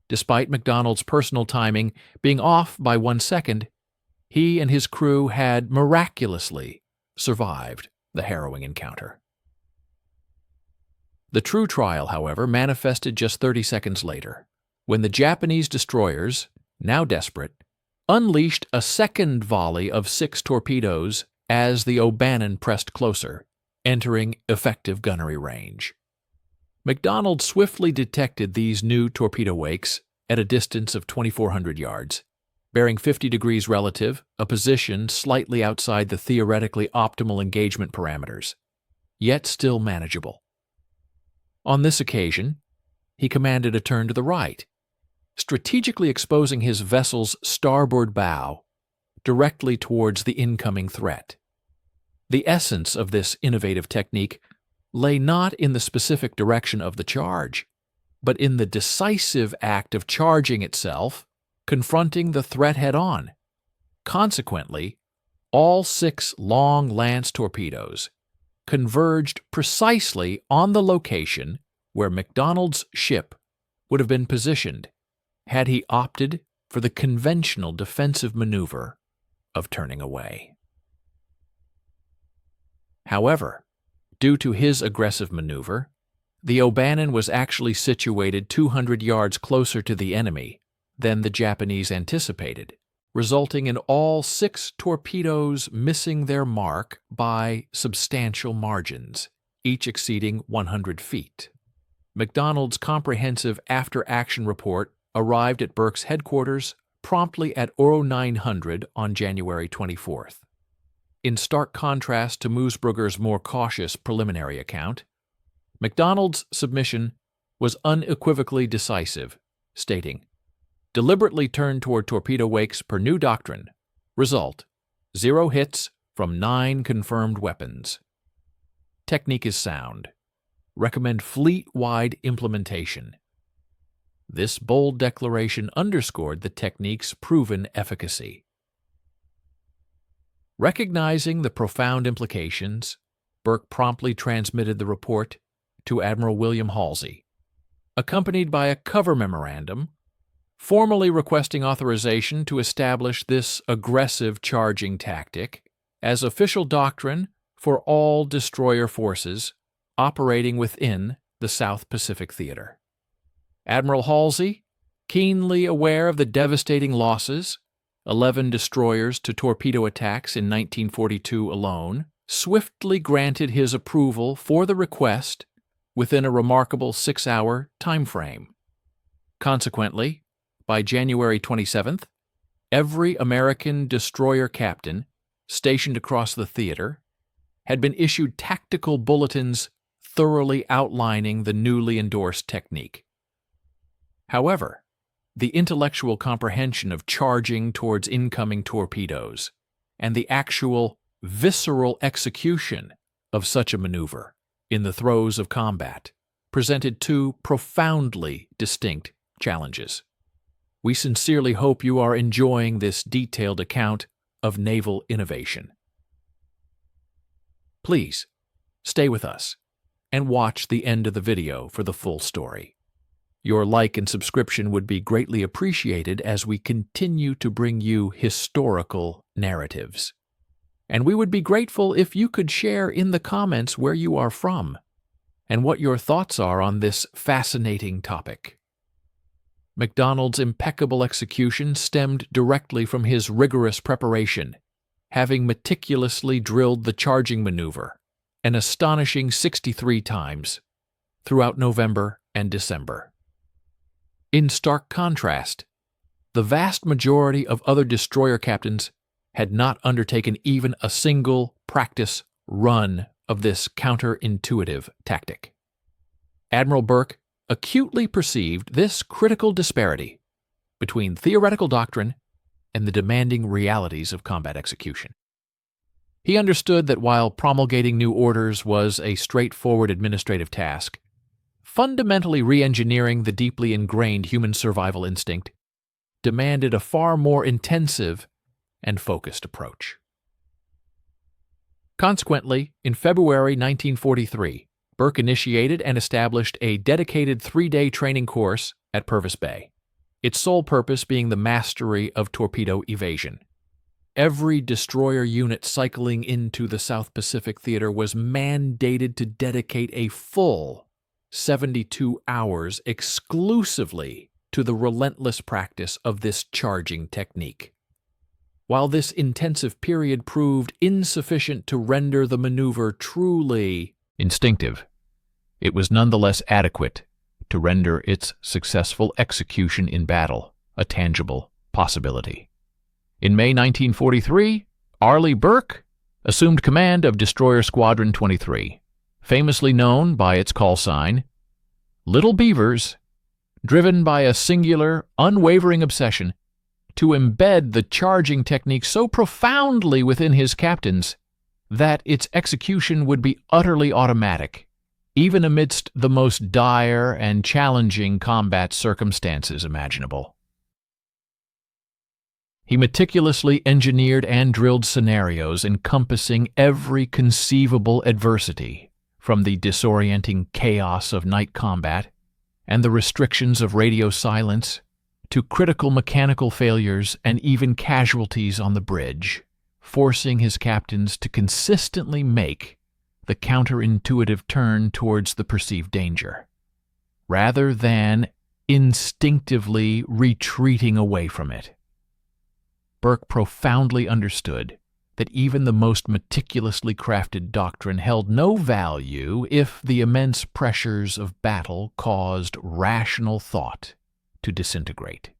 Despite McDonald's personal timing being off by 1 second, he and his crew had miraculously survived the harrowing encounter. The true trial, however, manifested just 30 seconds later, when the Japanese destroyers, now desperate, unleashed a second volley of 6 torpedoes as the O'Bannon pressed closer, entering effective gunnery range. McDonald swiftly detected these new torpedo wakes at a distance of 2,400 yards, bearing 50 degrees relative, a position slightly outside the theoretically optimal engagement parameters, yet still manageable. On this occasion, he commanded a turn to the right, strategically exposing his vessel's starboard bow directly towards the incoming threat. The essence of this innovative technique lay not in the specific direction of the charge, but in the decisive act of charging itself, confronting the threat head-on. Consequently, all 6 long lance torpedoes converged precisely on the location where McDonald's ship would have been positioned had he opted for the conventional defensive maneuver of turning away. However, due to his aggressive maneuver, the O'Bannon was actually situated 200 yards closer to the enemy than the Japanese anticipated, resulting in all 6 torpedoes missing their mark by substantial margins, each exceeding 100 feet. McDonald's comprehensive after-action report arrived at Burke's headquarters promptly at 0900 on January 24th. In stark contrast to Moosbrugger's more cautious preliminary account, McDonald's submission was unequivocally decisive, stating, "Deliberately turned toward torpedo wakes per new doctrine. Result, 0 hits from 9 confirmed weapons. Technique is sound. Recommend fleet-wide implementation." This bold declaration underscored the technique's proven efficacy. Recognizing the profound implications, Burke promptly transmitted the report to Admiral William Halsey, accompanied by a cover memorandum formally requesting authorization to establish this aggressive charging tactic as official doctrine for all destroyer forces operating within the South Pacific Theater. Admiral Halsey, keenly aware of the devastating losses, 11 destroyers to torpedo attacks in 1942 alone, swiftly granted his approval for the request within a remarkable 6-hour time frame. Consequently, by January 27th, every American destroyer captain stationed across the theater had been issued tactical bulletins thoroughly outlining the newly endorsed technique. However, the intellectual comprehension of charging towards incoming torpedoes and the actual visceral execution of such a maneuver in the throes of combat presented 2 profoundly distinct challenges. We sincerely hope you are enjoying this detailed account of naval innovation. Please, stay with us and watch the end of the video for the full story. Your like and subscription would be greatly appreciated as we continue to bring you historical narratives. And we would be grateful if you could share in the comments where you are from and what your thoughts are on this fascinating topic. MacDonald's impeccable execution stemmed directly from his rigorous preparation, having meticulously drilled the charging maneuver an astonishing 63 times throughout November and December. In stark contrast, the vast majority of other destroyer captains had not undertaken even a single practice run of this counterintuitive tactic. Admiral Burke acutely perceived this critical disparity between theoretical doctrine and the demanding realities of combat execution. He understood that while promulgating new orders was a straightforward administrative task, fundamentally re-engineering the deeply ingrained human survival instinct demanded a far more intensive and focused approach. Consequently, in February 1943, Burke initiated and established a dedicated 3-day training course at Purvis Bay, its sole purpose being the mastery of torpedo evasion. Every destroyer unit cycling into the South Pacific Theater was mandated to dedicate a full 72 hours exclusively to the relentless practice of this charging technique. While this intensive period proved insufficient to render the maneuver truly instinctive, it was nonetheless adequate to render its successful execution in battle a tangible possibility. In May 1943, Arleigh Burke assumed command of Destroyer Squadron 23, famously known by its call sign, Little Beavers, driven by a singular, unwavering obsession to embed the charging technique so profoundly within his captains that its execution would be utterly automatic, even amidst the most dire and challenging combat circumstances imaginable. He meticulously engineered and drilled scenarios encompassing every conceivable adversity, from the disorienting chaos of night combat and the restrictions of radio silence to critical mechanical failures and even casualties on the bridge, forcing his captains to consistently make the counterintuitive turn towards the perceived danger, rather than instinctively retreating away from it. Burke profoundly understood that even the most meticulously crafted doctrine held no value if the immense pressures of battle caused rational thought to disintegrate.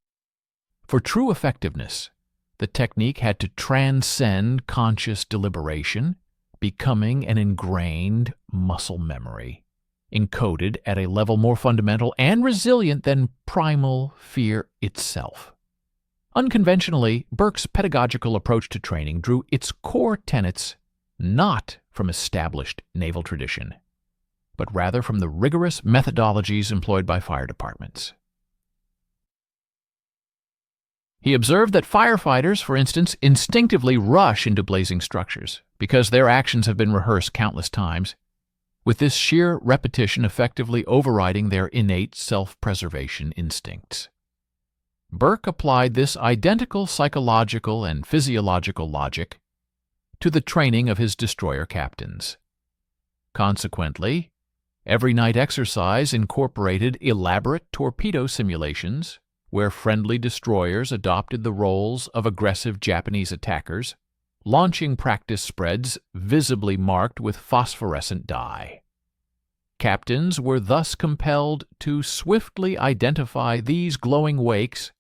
For true effectiveness, the technique had to transcend conscious deliberation, becoming an ingrained muscle memory, encoded at a level more fundamental and resilient than primal fear itself. Unconventionally, Burke's pedagogical approach to training drew its core tenets not from established naval tradition, but rather from the rigorous methodologies employed by fire departments. He observed that firefighters, for instance, instinctively rush into blazing structures because their actions have been rehearsed countless times, with this sheer repetition effectively overriding their innate self-preservation instincts. Burke applied this identical psychological and physiological logic to the training of his destroyer captains. Consequently, every night exercise incorporated elaborate torpedo simulations where friendly destroyers adopted the roles of aggressive Japanese attackers, launching practice spreads visibly marked with phosphorescent dye. Captains were thus compelled to swiftly identify these glowing wakes,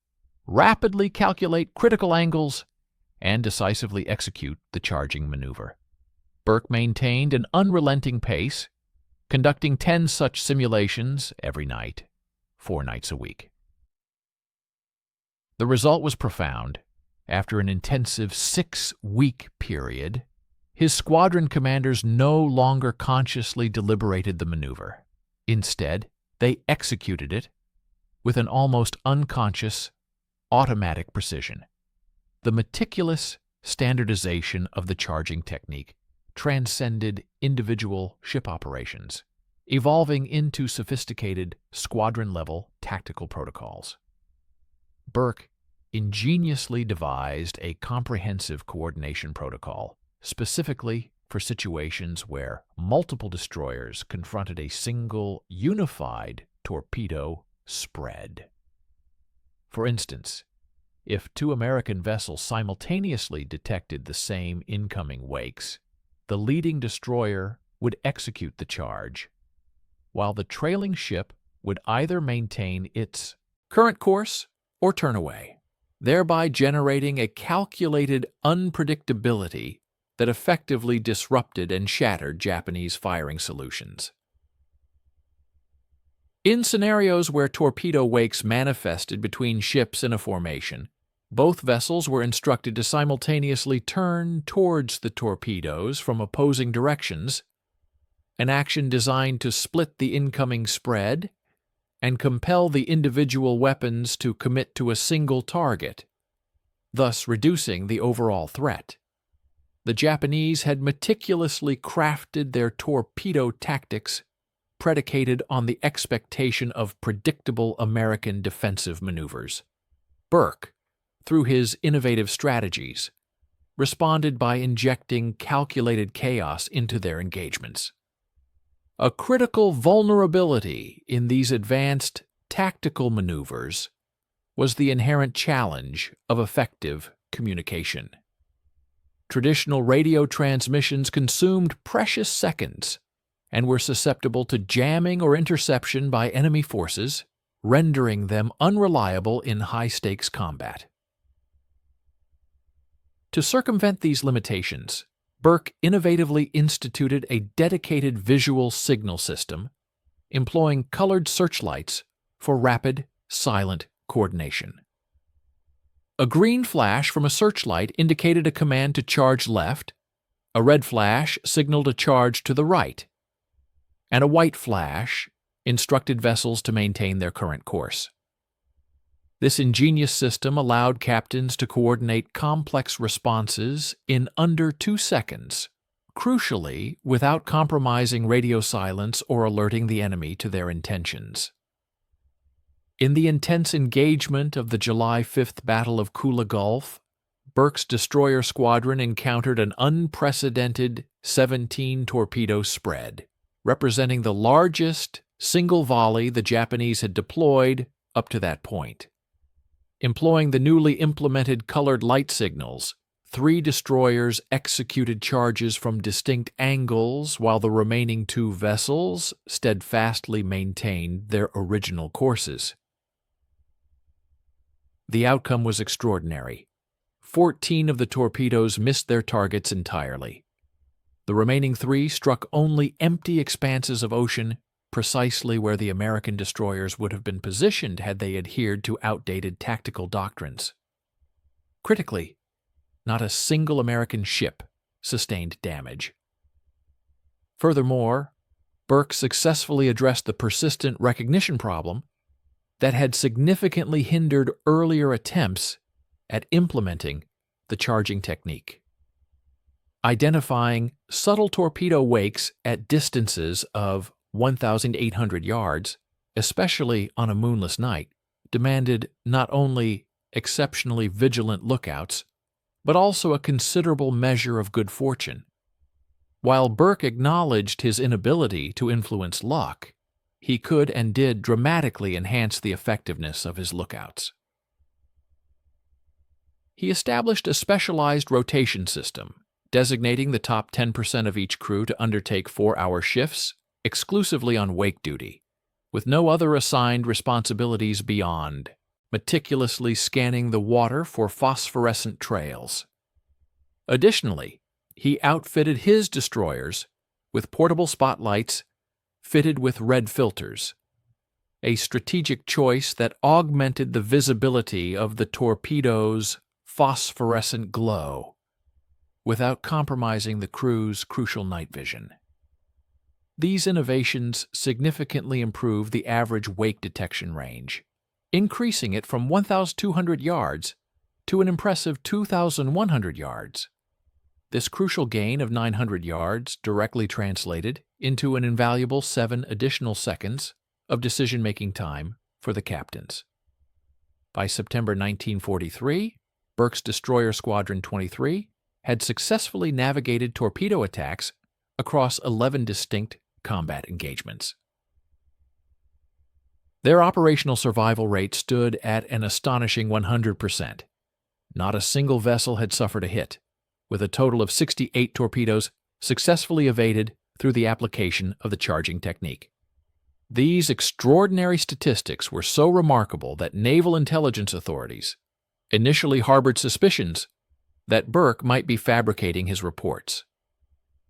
rapidly calculate critical angles, and decisively execute the charging maneuver. Burke maintained an unrelenting pace, conducting 10 such simulations every night, 4 nights a week. The result was profound. After an intensive 6-week period, his squadron commanders no longer consciously deliberated the maneuver. Instead, they executed it with an almost unconscious, automatic precision. The meticulous standardization of the charging technique transcended individual ship operations, evolving into sophisticated squadron-level tactical protocols. Burke ingeniously devised a comprehensive coordination protocol specifically for situations where multiple destroyers confronted a single unified torpedo spread. For instance, if two American vessels simultaneously detected the same incoming wakes, the leading destroyer would execute the charge, while the trailing ship would either maintain its current course or turn away, thereby generating a calculated unpredictability that effectively disrupted and shattered Japanese firing solutions. In scenarios where torpedo wakes manifested between ships in a formation, both vessels were instructed to simultaneously turn towards the torpedoes from opposing directions, an action designed to split the incoming spread and compel the individual weapons to commit to a single target, thus reducing the overall threat. The Japanese had meticulously crafted their torpedo tactics predicated on the expectation of predictable American defensive maneuvers. Burke, through his innovative strategies, responded by injecting calculated chaos into their engagements. A critical vulnerability in these advanced tactical maneuvers was the inherent challenge of effective communication. Traditional radio transmissions consumed precious seconds and were susceptible to jamming or interception by enemy forces, rendering them unreliable in high-stakes combat. To circumvent these limitations, Burke innovatively instituted a dedicated visual signal system, employing colored searchlights for rapid, silent coordination. A green flash from a searchlight indicated a command to charge left, a red flash signaled a charge to the right, and a white flash instructed vessels to maintain their current course. This ingenious system allowed captains to coordinate complex responses in under 2 seconds, crucially without compromising radio silence or alerting the enemy to their intentions. In the intense engagement of the July 5th Battle of Kula Gulf, Burke's destroyer squadron encountered an unprecedented 17-torpedo spread, representing the largest single volley the Japanese had deployed up to that point. Employing the newly implemented colored light signals, 3 destroyers executed charges from distinct angles while the remaining 2 vessels steadfastly maintained their original courses. The outcome was extraordinary. 14 of the torpedoes missed their targets entirely. The remaining 3 struck only empty expanses of ocean, precisely where the American destroyers would have been positioned had they adhered to outdated tactical doctrines. Critically, not a single American ship sustained damage. Furthermore, Burke successfully addressed the persistent recognition problem that had significantly hindered earlier attempts at implementing the charging technique. Identifying subtle torpedo wakes at distances of 1,800 yards, especially on a moonless night, demanded not only exceptionally vigilant lookouts, but also a considerable measure of good fortune. While Burke acknowledged his inability to influence luck, he could and did dramatically enhance the effectiveness of his lookouts. He established a specialized rotation system, designating the top 10% of each crew to undertake 4-hour shifts exclusively on wake duty, with no other assigned responsibilities beyond meticulously scanning the water for phosphorescent trails. Additionally, he outfitted his destroyers with portable spotlights fitted with red filters, a strategic choice that augmented the visibility of the torpedo's phosphorescent glow without compromising the crew's crucial night vision. These innovations significantly improved the average wake detection range, increasing it from 1,200 yards to an impressive 2,100 yards. This crucial gain of 900 yards directly translated into an invaluable 7 additional seconds of decision-making time for the captains. By September 1943, Burke's Destroyer Squadron 23 had successfully navigated torpedo attacks across 11 distinct combat engagements. Their operational survival rate stood at an astonishing 100%. Not a single vessel had suffered a hit, with a total of 68 torpedoes successfully evaded through the application of the charging technique. These extraordinary statistics were so remarkable that naval intelligence authorities initially harbored suspicions that Burke might be fabricating his reports.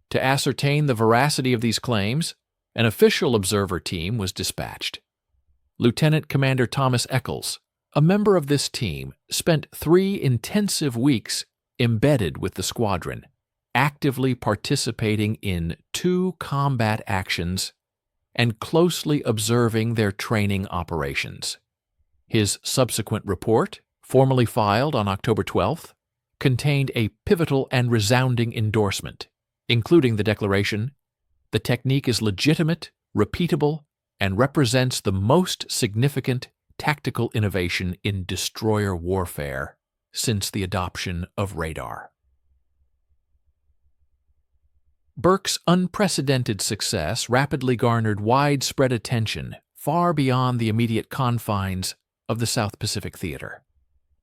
To ascertain the veracity of these claims, an official observer team was dispatched. Lieutenant Commander Thomas Eccles, a member of this team, spent 3 intensive weeks embedded with the squadron, actively participating in 2 combat actions and closely observing their training operations. His subsequent report, formally filed on October 12th, contained a pivotal and resounding endorsement, including the declaration, "The technique is legitimate, repeatable, and represents the most significant tactical innovation in destroyer warfare since the adoption of radar." Burke's unprecedented success rapidly garnered widespread attention far beyond the immediate confines of the South Pacific Theater.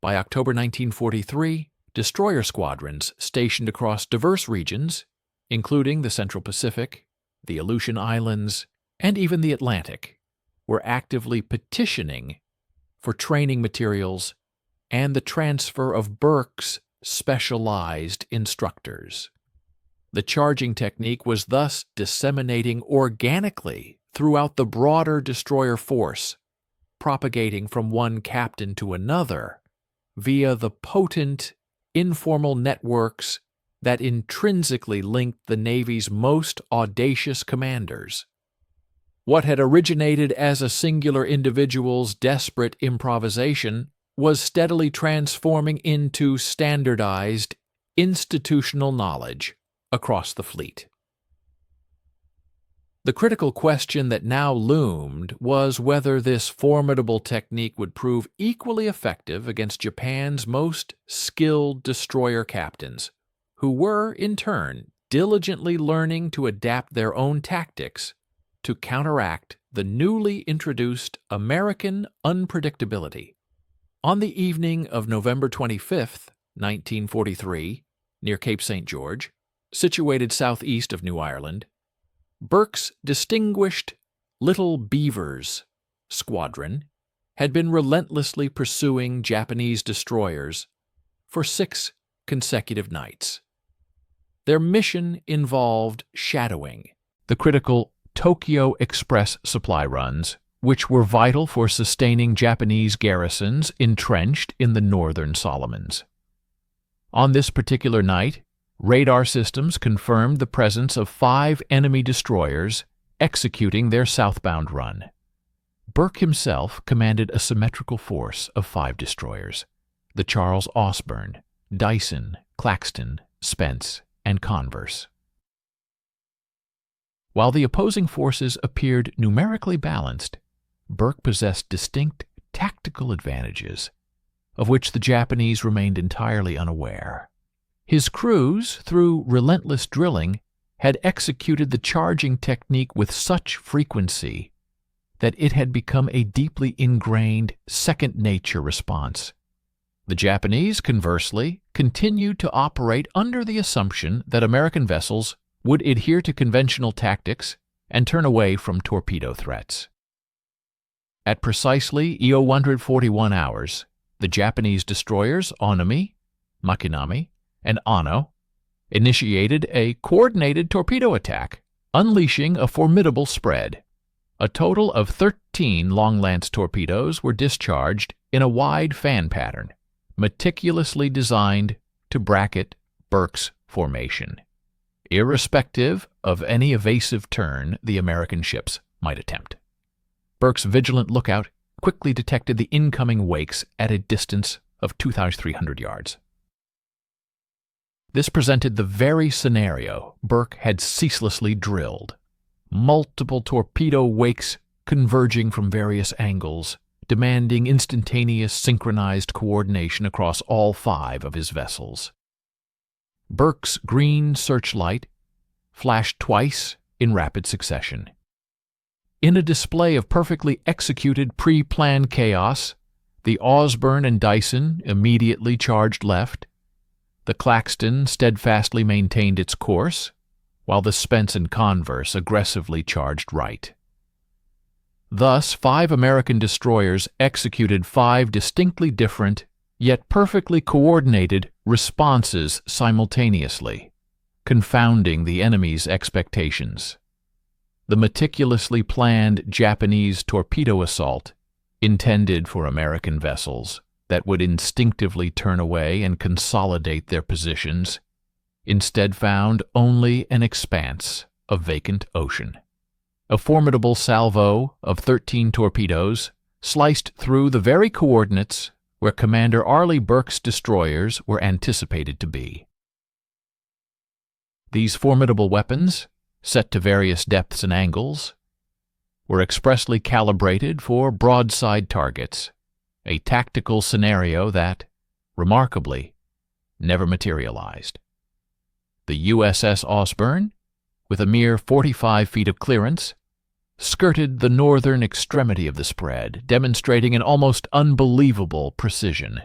By October 1943, destroyer squadrons stationed across diverse regions, including the Central Pacific, the Aleutian Islands, and even the Atlantic, were actively petitioning for training materials and the transfer of Burke's specialized instructors. The charging technique was thus disseminating organically throughout the broader destroyer force, propagating from one captain to another via the potent, informal networks that intrinsically linked the Navy's most audacious commanders. What had originated as a singular individual's desperate improvisation was steadily transforming into standardized, institutional knowledge across the fleet. The critical question that now loomed was whether this formidable technique would prove equally effective against Japan's most skilled destroyer captains, who were, in turn, diligently learning to adapt their own tactics to counteract the newly introduced American unpredictability. On the evening of November 25, 1943, near Cape St. George, situated southeast of New Ireland, Burke's distinguished Little Beavers squadron had been relentlessly pursuing Japanese destroyers for 6 consecutive nights. Their mission involved shadowing the critical Tokyo Express supply runs, which were vital for sustaining Japanese garrisons entrenched in the northern Solomons. On this particular night, radar systems confirmed the presence of 5 enemy destroyers executing their southbound run. Burke himself commanded a symmetrical force of 5 destroyers, the Charles Osborne, Dyson, Claxton, Spence, and Converse. While the opposing forces appeared numerically balanced, Burke possessed distinct tactical advantages, of which the Japanese remained entirely unaware. His crews, through relentless drilling, had executed the charging technique with such frequency that it had become a deeply ingrained second-nature response. The Japanese, conversely, continued to operate under the assumption that American vessels would adhere to conventional tactics and turn away from torpedo threats. At precisely 141 hours, the Japanese destroyers Onami, Makinami, and Ano initiated a coordinated torpedo attack, unleashing a formidable spread. A total of 13 long-lance torpedoes were discharged in a wide fan pattern, meticulously designed to bracket Burke's formation, irrespective of any evasive turn the American ships might attempt. Burke's vigilant lookout quickly detected the incoming wakes at a distance of 2,300 yards. This presented the very scenario Burke had ceaselessly drilled. Multiple torpedo wakes converging from various angles, demanding instantaneous synchronized coordination across all 5 of his vessels. Burke's green searchlight flashed twice in rapid succession. In a display of perfectly executed pre-planned chaos, the Osborne and Dyson immediately charged left. The Claxton steadfastly maintained its course, while the Spence and Converse aggressively charged right. Thus, 5 American destroyers executed 5 distinctly different, yet perfectly coordinated, responses simultaneously, confounding the enemy's expectations. The meticulously planned Japanese torpedo assault, intended for American vessels that would instinctively turn away and consolidate their positions, instead found only an expanse of vacant ocean. A formidable salvo of 13 torpedoes sliced through the very coordinates where Commander Arleigh Burke's destroyers were anticipated to be. These formidable weapons, set to various depths and angles, were expressly calibrated for broadside targets, a tactical scenario that, remarkably, never materialized. The USS Osborne, with a mere 45 feet of clearance, skirted the northern extremity of the spread, demonstrating an almost unbelievable precision.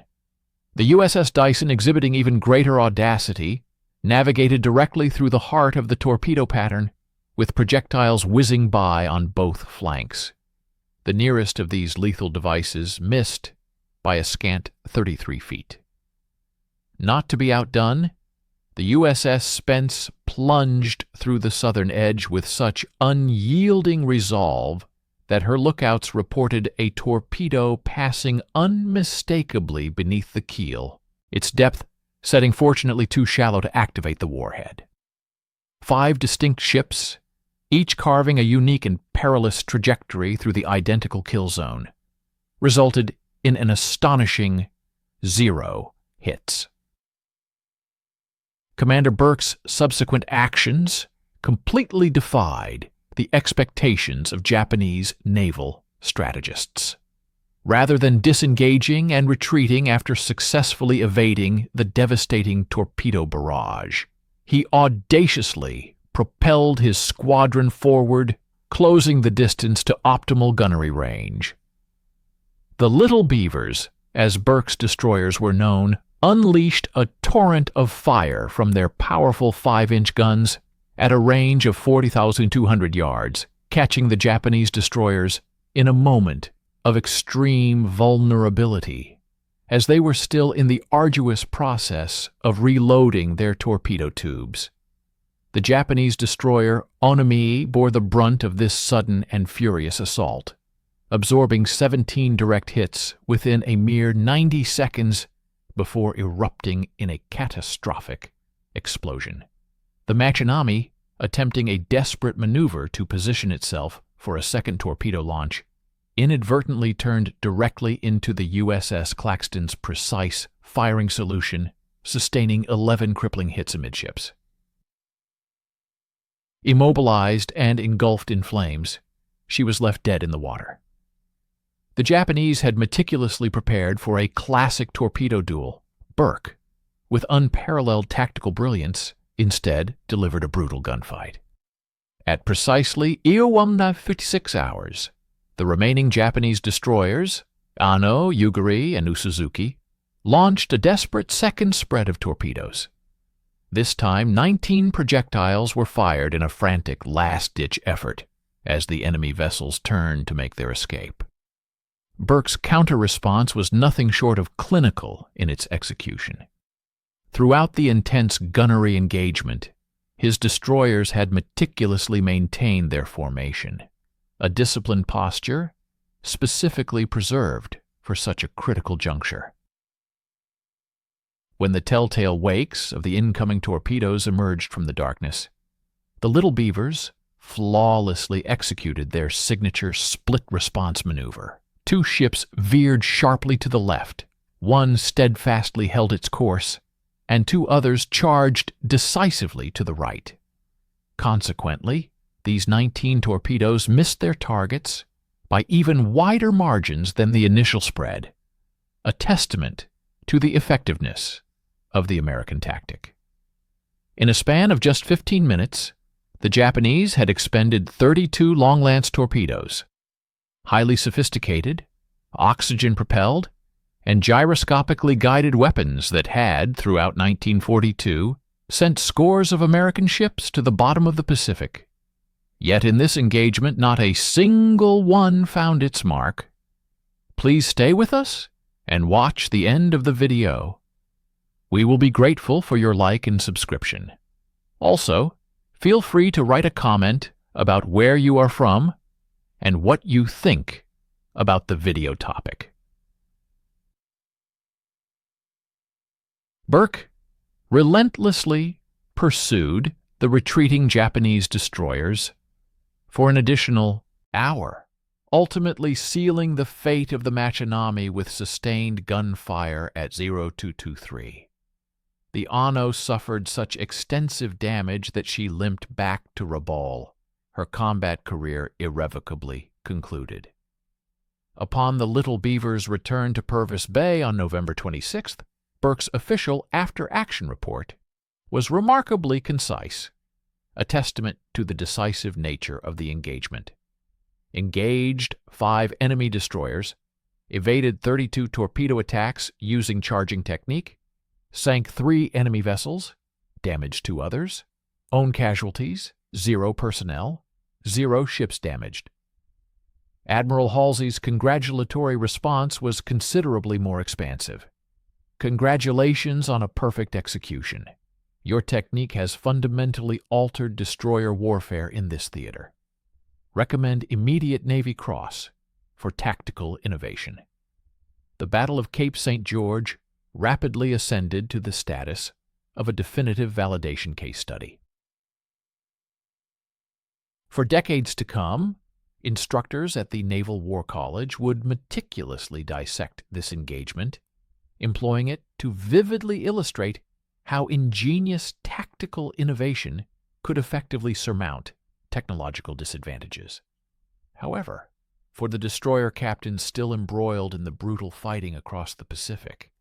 The USS Dyson, exhibiting even greater audacity, navigated directly through the heart of the torpedo pattern, with projectiles whizzing by on both flanks. The nearest of these lethal devices missed by a scant 33 feet. Not to be outdone, the USS Spence plunged through the southern edge with such unyielding resolve that her lookouts reported a torpedo passing unmistakably beneath the keel, its depth setting fortunately too shallow to activate the warhead. 5 distinct ships, each carving a unique and perilous trajectory through the identical kill zone, resulted in an astonishing 0 hits. Commander Burke's subsequent actions completely defied the expectations of Japanese naval strategists. Rather than disengaging and retreating after successfully evading the devastating torpedo barrage, he audaciously propelled his squadron forward, closing the distance to optimal gunnery range. The Little Beavers, as Burke's destroyers were known, unleashed a torrent of fire from their powerful 5-inch guns at a range of 40,200 yards, catching the Japanese destroyers in a moment of extreme vulnerability, as they were still in the arduous process of reloading their torpedo tubes. The Japanese destroyer Onami bore the brunt of this sudden and furious assault, absorbing 17 direct hits within a mere 90 seconds before erupting in a catastrophic explosion. The Machinami, attempting a desperate maneuver to position itself for a second torpedo launch, inadvertently turned directly into the USS Claxton's precise firing solution, sustaining 11 crippling hits amidships. Immobilized and engulfed in flames, she was left dead in the water. The Japanese had meticulously prepared for a classic torpedo duel. Burke, with unparalleled tactical brilliance, instead delivered a brutal gunfight. At precisely 56 hours, the remaining Japanese destroyers, Ano, Yugiri, and Usuzuki, launched a desperate second spread of torpedoes. This time, 19 projectiles were fired in a frantic last-ditch effort as the enemy vessels turned to make their escape. Burke's counter-response was nothing short of clinical in its execution. Throughout the intense gunnery engagement, his destroyers had meticulously maintained their formation, a disciplined posture specifically preserved for such a critical juncture. When the telltale wakes of the incoming torpedoes emerged from the darkness, the Little Beavers flawlessly executed their signature split-response maneuver. 2 ships veered sharply to the left, 1 steadfastly held its course, and 2 others charged decisively to the right. Consequently, these 19 torpedoes missed their targets by even wider margins than the initial spread, a testament to the effectiveness of the American tactic. In a span of just 15 minutes, The Japanese had expended 32 long-lance torpedoes, highly sophisticated, oxygen-propelled, and gyroscopically guided weapons that had, throughout 1942, sent scores of American ships to the bottom of the Pacific. Yet in this engagement, not a single one found its mark. Please stay with us and watch the end of the video. We will be grateful for your like and subscription. Also, feel free to write a comment about where you are from and what you think about the video topic. Burke relentlessly pursued the retreating Japanese destroyers for an additional hour, ultimately sealing the fate of the Machinami with sustained gunfire at 0223. The Ano suffered such extensive damage that she limped back to Rabaul, her combat career irrevocably concluded. Upon the Little Beaver's return to Purvis Bay on November 26th, Burke's official after-action report was remarkably concise, a testament to the decisive nature of the engagement. Engaged 5 enemy destroyers, evaded 32 torpedo attacks using charging technique, sank 3 enemy vessels, damaged 2 others, own casualties, 0 personnel, 0 ships damaged. Admiral Halsey's congratulatory response was considerably more expansive. Congratulations on a perfect execution. Your technique has fundamentally altered destroyer warfare in this theater. Recommend immediate Navy Cross for tactical innovation. The Battle of Cape St. George rapidly ascended to the status of a definitive validation case study. For decades to come, instructors at the Naval War College would meticulously dissect this engagement, employing it to vividly illustrate how ingenious tactical innovation could effectively surmount technological disadvantages. However, for the destroyer captains still embroiled in the brutal fighting across the Pacific,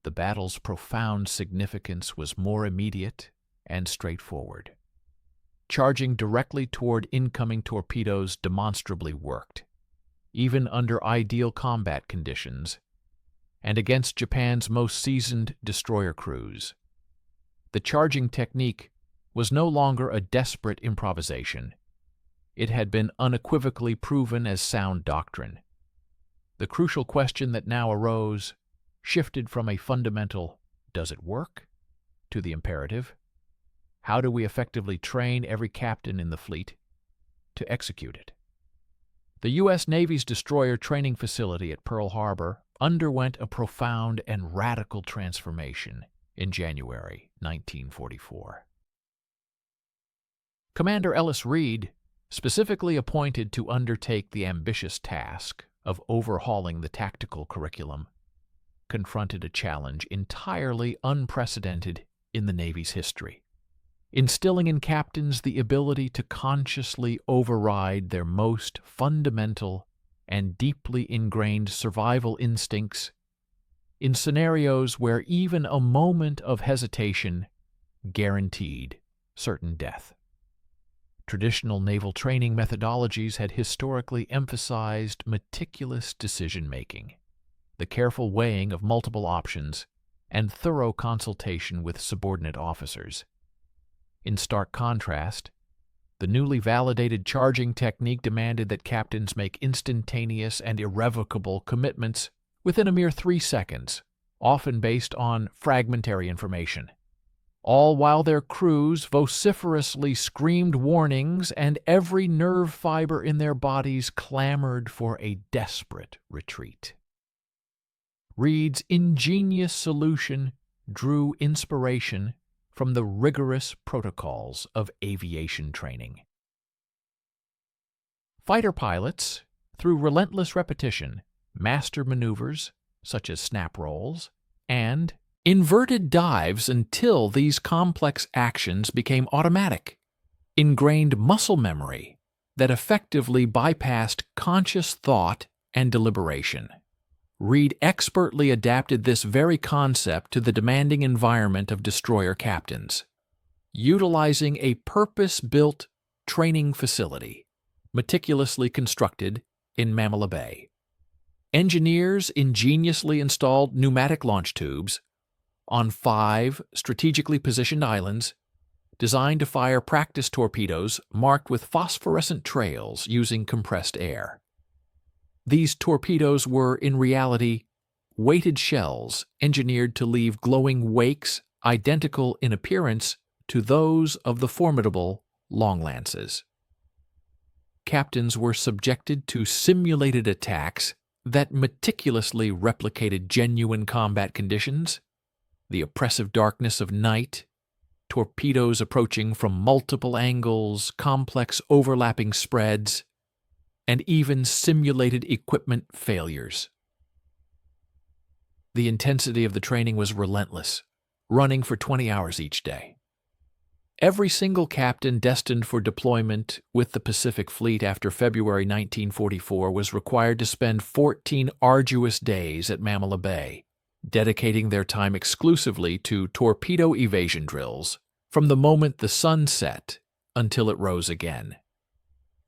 the battle's profound significance was more immediate and straightforward. Charging directly toward incoming torpedoes demonstrably worked, even under ideal combat conditions, and against Japan's most seasoned destroyer crews. The charging technique was no longer a desperate improvisation. It had been unequivocally proven as sound doctrine. The crucial question that now arose shifted from a fundamental, "Does it work?" to the imperative, "How do we effectively train every captain in the fleet to execute it?" The U.S. Navy's destroyer training facility at Pearl Harbor underwent a profound and radical transformation in January 1944. Commander Ellis Reed, specifically appointed to undertake the ambitious task of overhauling the tactical curriculum, confronted a challenge entirely unprecedented in the Navy's history, instilling in captains the ability to consciously override their most fundamental and deeply ingrained survival instincts in scenarios where even a moment of hesitation guaranteed certain death. Traditional naval training methodologies had historically emphasized meticulous decision-making, the careful weighing of multiple options, and thorough consultation with subordinate officers. In stark contrast, the newly validated charging technique demanded that captains make instantaneous and irrevocable commitments within a mere 3 seconds, often based on fragmentary information, all while their crews vociferously screamed warnings and every nerve fiber in their bodies clamored for a desperate retreat. Reed's ingenious solution drew inspiration from the rigorous protocols of aviation training. Fighter pilots, through relentless repetition, master maneuvers such as snap rolls and inverted dives until these complex actions became automatic, ingrained muscle memory that effectively bypassed conscious thought and deliberation. Reed expertly adapted this very concept to the demanding environment of destroyer captains. utilizing a purpose-built training facility, meticulously constructed in Mammoth Bay. Engineers ingeniously installed pneumatic launch tubes on 5 strategically positioned islands designed to fire practice torpedoes marked with phosphorescent trails using compressed air. These torpedoes were, in reality, weighted shells engineered to leave glowing wakes identical in appearance to those of the formidable long lances. Captains were subjected to simulated attacks that meticulously replicated genuine combat conditions, the oppressive darkness of night, torpedoes approaching from multiple angles, complex overlapping spreads, and even simulated equipment failures. The intensity of the training was relentless, running for 20 hours each day. Every single captain destined for deployment with the Pacific Fleet after February 1944 was required to spend 14 arduous days at Mammoth Bay, dedicating their time exclusively to torpedo evasion drills from the moment the sun set until it rose again.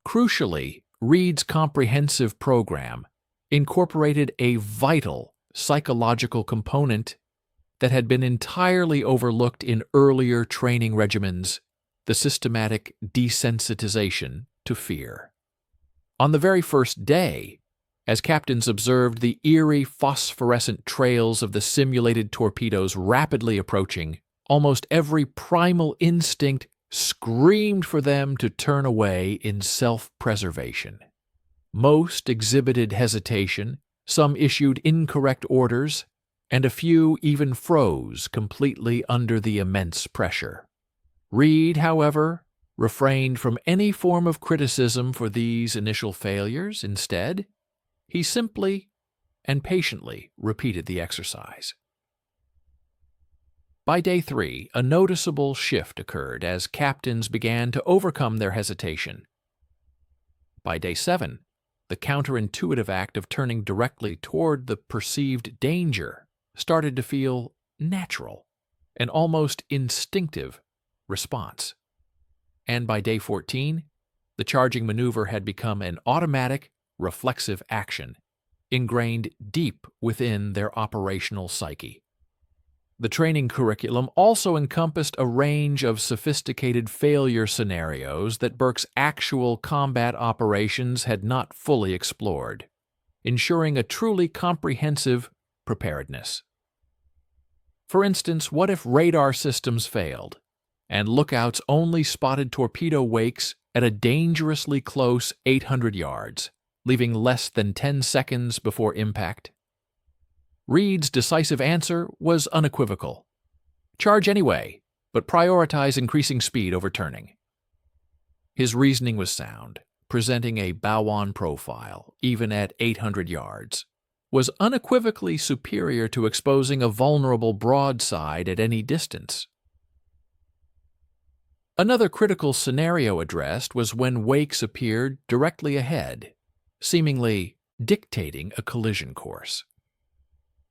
Crucially, Reed's comprehensive program incorporated a vital psychological component that had been entirely overlooked in earlier training regimens: the systematic desensitization to fear. On the very first day, as captains observed the eerie phosphorescent trails of the simulated torpedoes rapidly approaching, almost every primal instinct screamed for them to turn away in self-preservation. Most exhibited hesitation, some issued incorrect orders, and a few even froze completely under the immense pressure. Reed, however, refrained from any form of criticism for these initial failures. Instead, he simply and patiently repeated the exercise. By day 3, a noticeable shift occurred as captains began to overcome their hesitation. By day 7, the counterintuitive act of turning directly toward the perceived danger started to feel natural, an almost instinctive response. And by day 14, the charging maneuver had become an automatic, reflexive action, ingrained deep within their operational psyche. The training curriculum also encompassed a range of sophisticated failure scenarios that Burke's actual combat operations had not fully explored, ensuring a truly comprehensive preparedness. For instance, what if radar systems failed, and lookouts only spotted torpedo wakes at a dangerously close 800 yards, leaving less than 10 seconds before impact? Reed's decisive answer was unequivocal. Charge anyway, but prioritize increasing speed over turning. His reasoning was sound. Presenting a bow-on profile, even at 800 yards, was unequivocally superior to exposing a vulnerable broadside at any distance. Another critical scenario addressed was when wakes appeared directly ahead, seemingly dictating a collision course.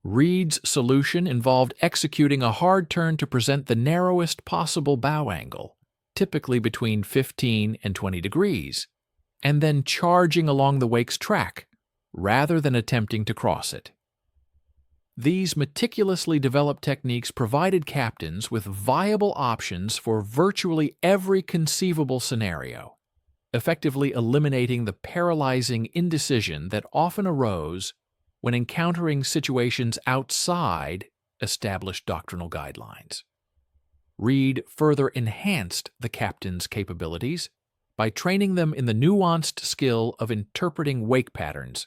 Reed's solution involved executing a hard turn to present the narrowest possible bow angle, typically between 15 and 20 degrees, and then charging along the wake's track, rather than attempting to cross it. These meticulously developed techniques provided captains with viable options for virtually every conceivable scenario, effectively eliminating the paralyzing indecision that often arose when encountering situations outside established doctrinal guidelines. Reed further enhanced the captain's capabilities by training them in the nuanced skill of interpreting wake patterns,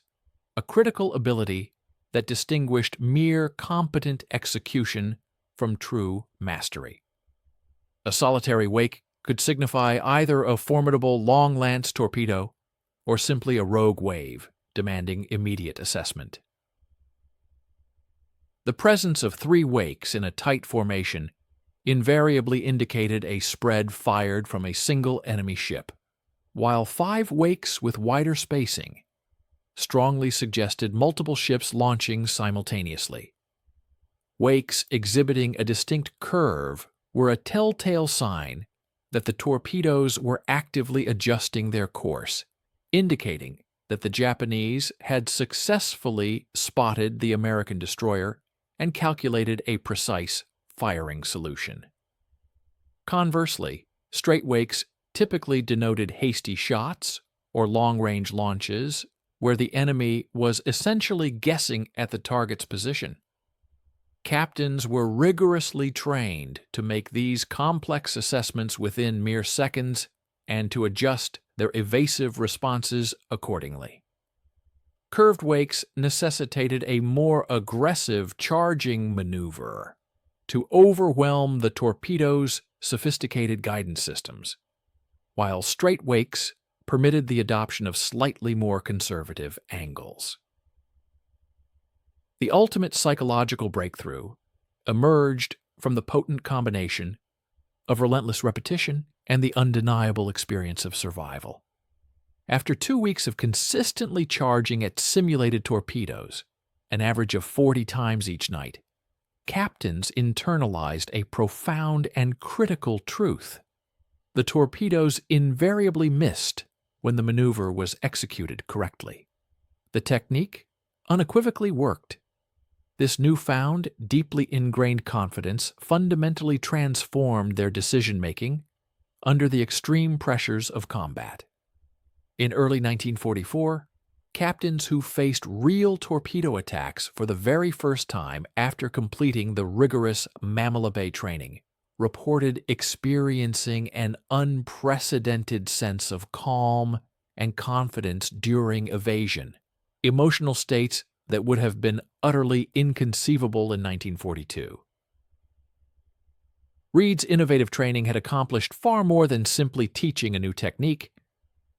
a critical ability that distinguished mere competent execution from true mastery. A solitary wake could signify either a formidable long-lance torpedo or simply a rogue wave demanding immediate assessment. The presence of 3 wakes in a tight formation invariably indicated a spread fired from a single enemy ship, while 5 wakes with wider spacing strongly suggested multiple ships launching simultaneously. Wakes exhibiting a distinct curve were a telltale sign that the torpedoes were actively adjusting their course, indicating that the Japanese had successfully spotted the American destroyer and calculated a precise firing solution. Conversely, straightwakes typically denoted hasty shots or long-range launches where the enemy was essentially guessing at the target's position. Captains were rigorously trained to make these complex assessments within mere seconds and to adjust their evasive responses accordingly. Curved wakes necessitated a more aggressive charging maneuver to overwhelm the torpedoes' sophisticated guidance systems, while straight wakes permitted the adoption of slightly more conservative angles. The ultimate psychological breakthrough emerged from the potent combination of relentless repetition and the undeniable experience of survival. After 2 weeks of consistently charging at simulated torpedoes, an average of 40 times each night, captains internalized a profound and critical truth. The torpedoes invariably missed when the maneuver was executed correctly. The technique unequivocally worked. This newfound, deeply ingrained confidence fundamentally transformed their decision-making under the extreme pressures of combat. In early 1944, captains who faced real torpedo attacks for the very first time after completing the rigorous Manila Bay training reported experiencing an unprecedented sense of calm and confidence during evasion, emotional states that would have been utterly inconceivable in 1942. Reed's innovative training had accomplished far more than simply teaching a new technique.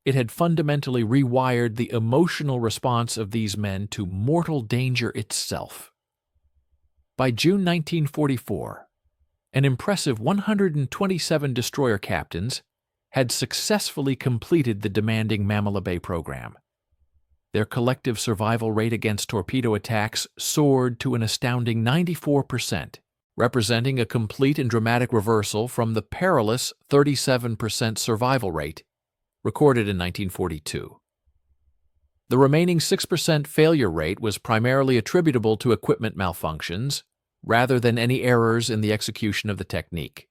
It had fundamentally rewired the emotional response of these men to mortal danger itself. By June 1944, an impressive 127 destroyer captains had successfully completed the demanding Manila Bay program. Their collective survival rate against torpedo attacks soared to an astounding 94%, representing a complete and dramatic reversal from the perilous 37% survival rate recorded in 1942. The remaining 6% failure rate was primarily attributable to equipment malfunctions rather than any errors in the execution of the technique.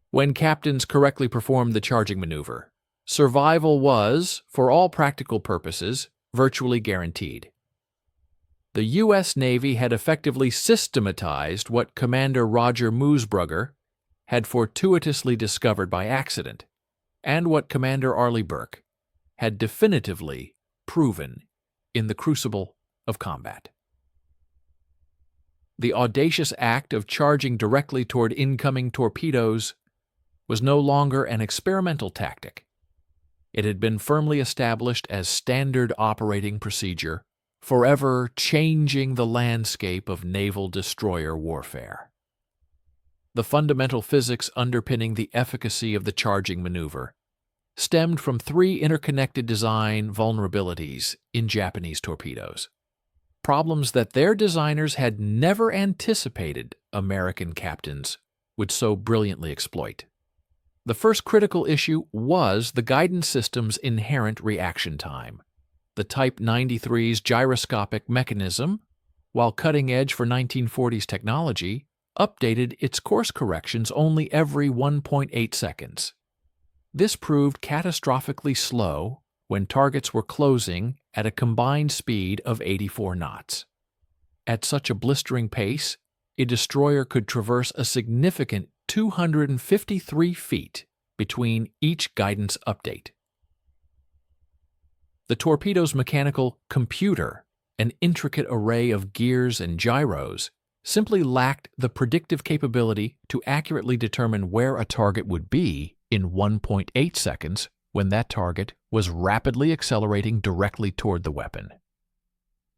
When captains correctly performed the charging maneuver, survival was, for all practical purposes, virtually guaranteed. The U.S. Navy had effectively systematized what Commander Roger Moosbrugger had fortuitously discovered by accident, and what Commander Arleigh Burke had definitively proven in the crucible of combat. The audacious act of charging directly toward incoming torpedoes was no longer an experimental tactic. It had been firmly established as standard operating procedure, forever changing the landscape of naval destroyer warfare. The fundamental physics underpinning the efficacy of the charging maneuver stemmed from 3 interconnected design vulnerabilities in Japanese torpedoes, problems that their designers had never anticipated American captains would so brilliantly exploit. The first critical issue was the guidance system's inherent reaction time. The Type 93's gyroscopic mechanism, while cutting edge for 1940s technology, updated its course corrections only every 1.8 seconds. This proved catastrophically slow when targets were closing at a combined speed of 84 knots. At such a blistering pace, a destroyer could traverse a significant 253 feet between each guidance update. The torpedo's mechanical computer, an intricate array of gears and gyros, simply lacked the predictive capability to accurately determine where a target would be in 1.8 seconds when that target was rapidly accelerating directly toward the weapon.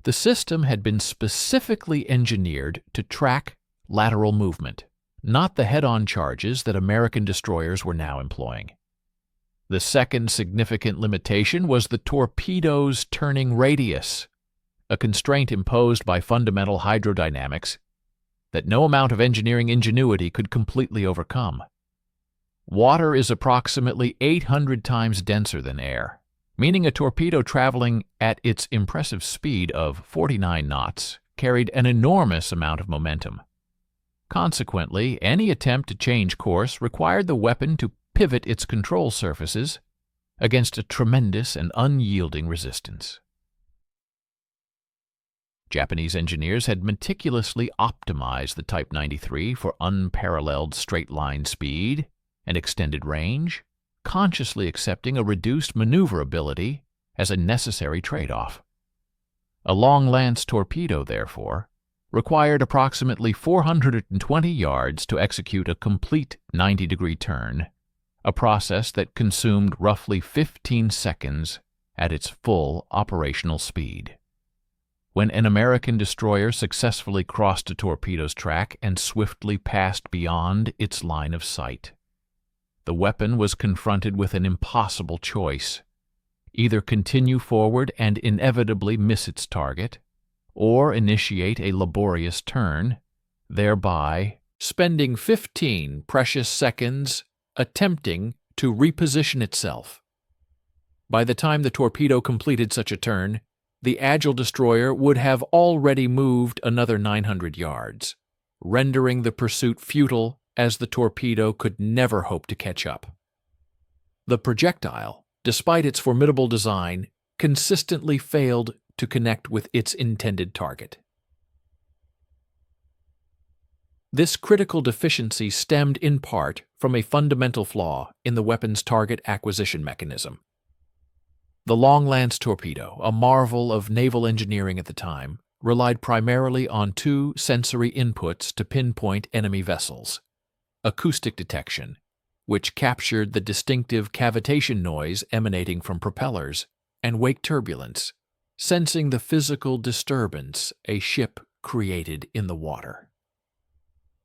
The system had been specifically engineered to track lateral movement, not the head-on charges that American destroyers were now employing. The second significant limitation was the torpedo's turning radius, a constraint imposed by fundamental hydrodynamics that no amount of engineering ingenuity could completely overcome. Water is approximately 800 times denser than air, meaning a torpedo traveling at its impressive speed of 49 knots carried an enormous amount of momentum. Consequently, any attempt to change course required the weapon to pivot its control surfaces against a tremendous and unyielding resistance. Japanese engineers had meticulously optimized the Type 93 for unparalleled straight-line speed and extended range, consciously accepting a reduced maneuverability as a necessary trade-off. A long-lance torpedo, therefore, required approximately 420 yards to execute a complete 90-degree turn, a process that consumed roughly 15 seconds at its full operational speed. When an American destroyer successfully crossed a torpedo's track and swiftly passed beyond its line of sight, the weapon was confronted with an impossible choice: either continue forward and inevitably miss its target, or initiate a laborious turn, thereby spending 15 precious seconds attempting to reposition itself. By the time the torpedo completed such a turn, the agile destroyer would have already moved another 900 yards, rendering the pursuit futile as the torpedo could never hope to catch up. The projectile, despite its formidable design, consistently failed to connect with its intended target. This critical deficiency stemmed in part from a fundamental flaw in the weapon's target acquisition mechanism. The long-lance torpedo, a marvel of naval engineering at the time, relied primarily on two sensory inputs to pinpoint enemy vessels: acoustic detection, which captured the distinctive cavitation noise emanating from propellers, and wake turbulence, sensing the physical disturbance a ship created in the water.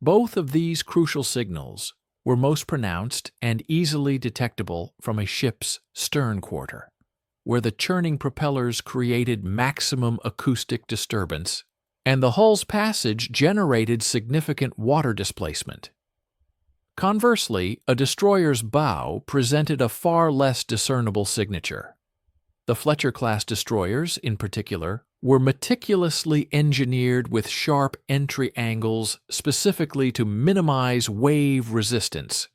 Both of these crucial signals were most pronounced and easily detectable from a ship's stern quarter, where the churning propellers created maximum acoustic disturbance, and the hull's passage generated significant water displacement. Conversely, a destroyer's bow presented a far less discernible signature. The Fletcher-class destroyers, in particular, were meticulously engineered with sharp entry angles specifically to minimize wave resistance,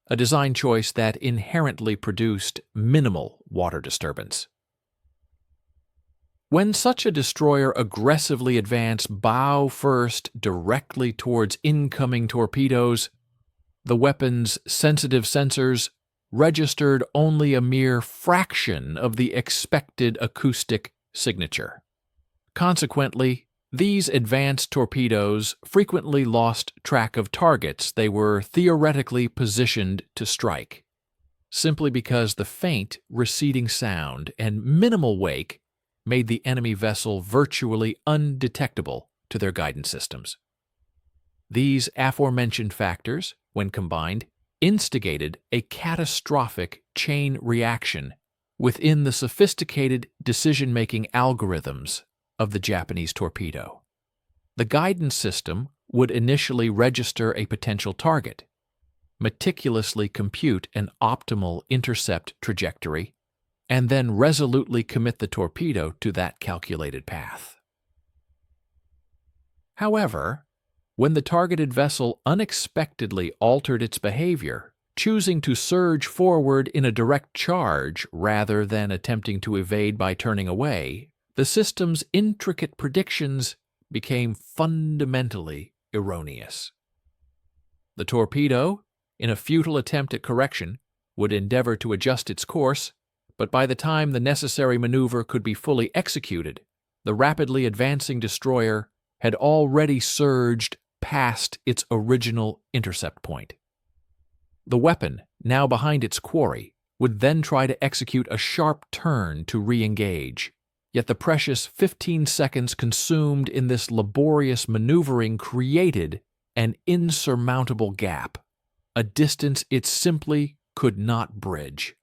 a design choice that inherently produced minimal water disturbance. When such a destroyer aggressively advanced bow first directly towards incoming torpedoes, the weapon's sensitive sensors registered only a mere fraction of the expected acoustic signature. Consequently, these advanced torpedoes frequently lost track of targets they were theoretically positioned to strike, simply because the faint, receding sound and minimal wake made the enemy vessel virtually undetectable to their guidance systems. These aforementioned factors, when combined, instigated a catastrophic chain reaction within the sophisticated decision-making algorithms of the Japanese torpedo. The guidance system would initially register a potential target, meticulously compute an optimal intercept trajectory, and then resolutely commit the torpedo to that calculated path. However, when the targeted vessel unexpectedly altered its behavior, choosing to surge forward in a direct charge rather than attempting to evade by turning away, the system's intricate predictions became fundamentally erroneous. The torpedo, in a futile attempt at correction, would endeavor to adjust its course, but by the time the necessary maneuver could be fully executed, the rapidly advancing destroyer had already surged past its original intercept point. The weapon, now behind its quarry, would then try to execute a sharp turn to re-engage, yet the precious 15 seconds consumed in this laborious maneuvering created an insurmountable gap, a distance it simply could not bridge.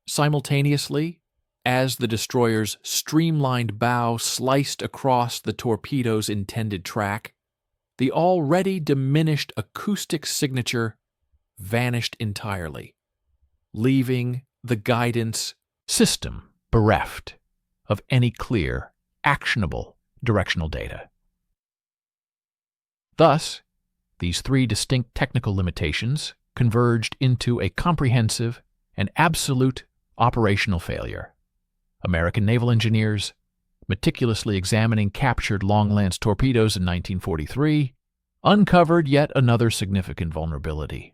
Simultaneously, as the destroyer's streamlined bow sliced across the torpedo's intended track, the already diminished acoustic signature vanished entirely, leaving the guidance system bereft of any clear, actionable directional data. Thus, these three distinct technical limitations converged into a comprehensive and absolute operational failure. American naval engineers, meticulously examining captured long-lance torpedoes in 1943, uncovered yet another significant vulnerability: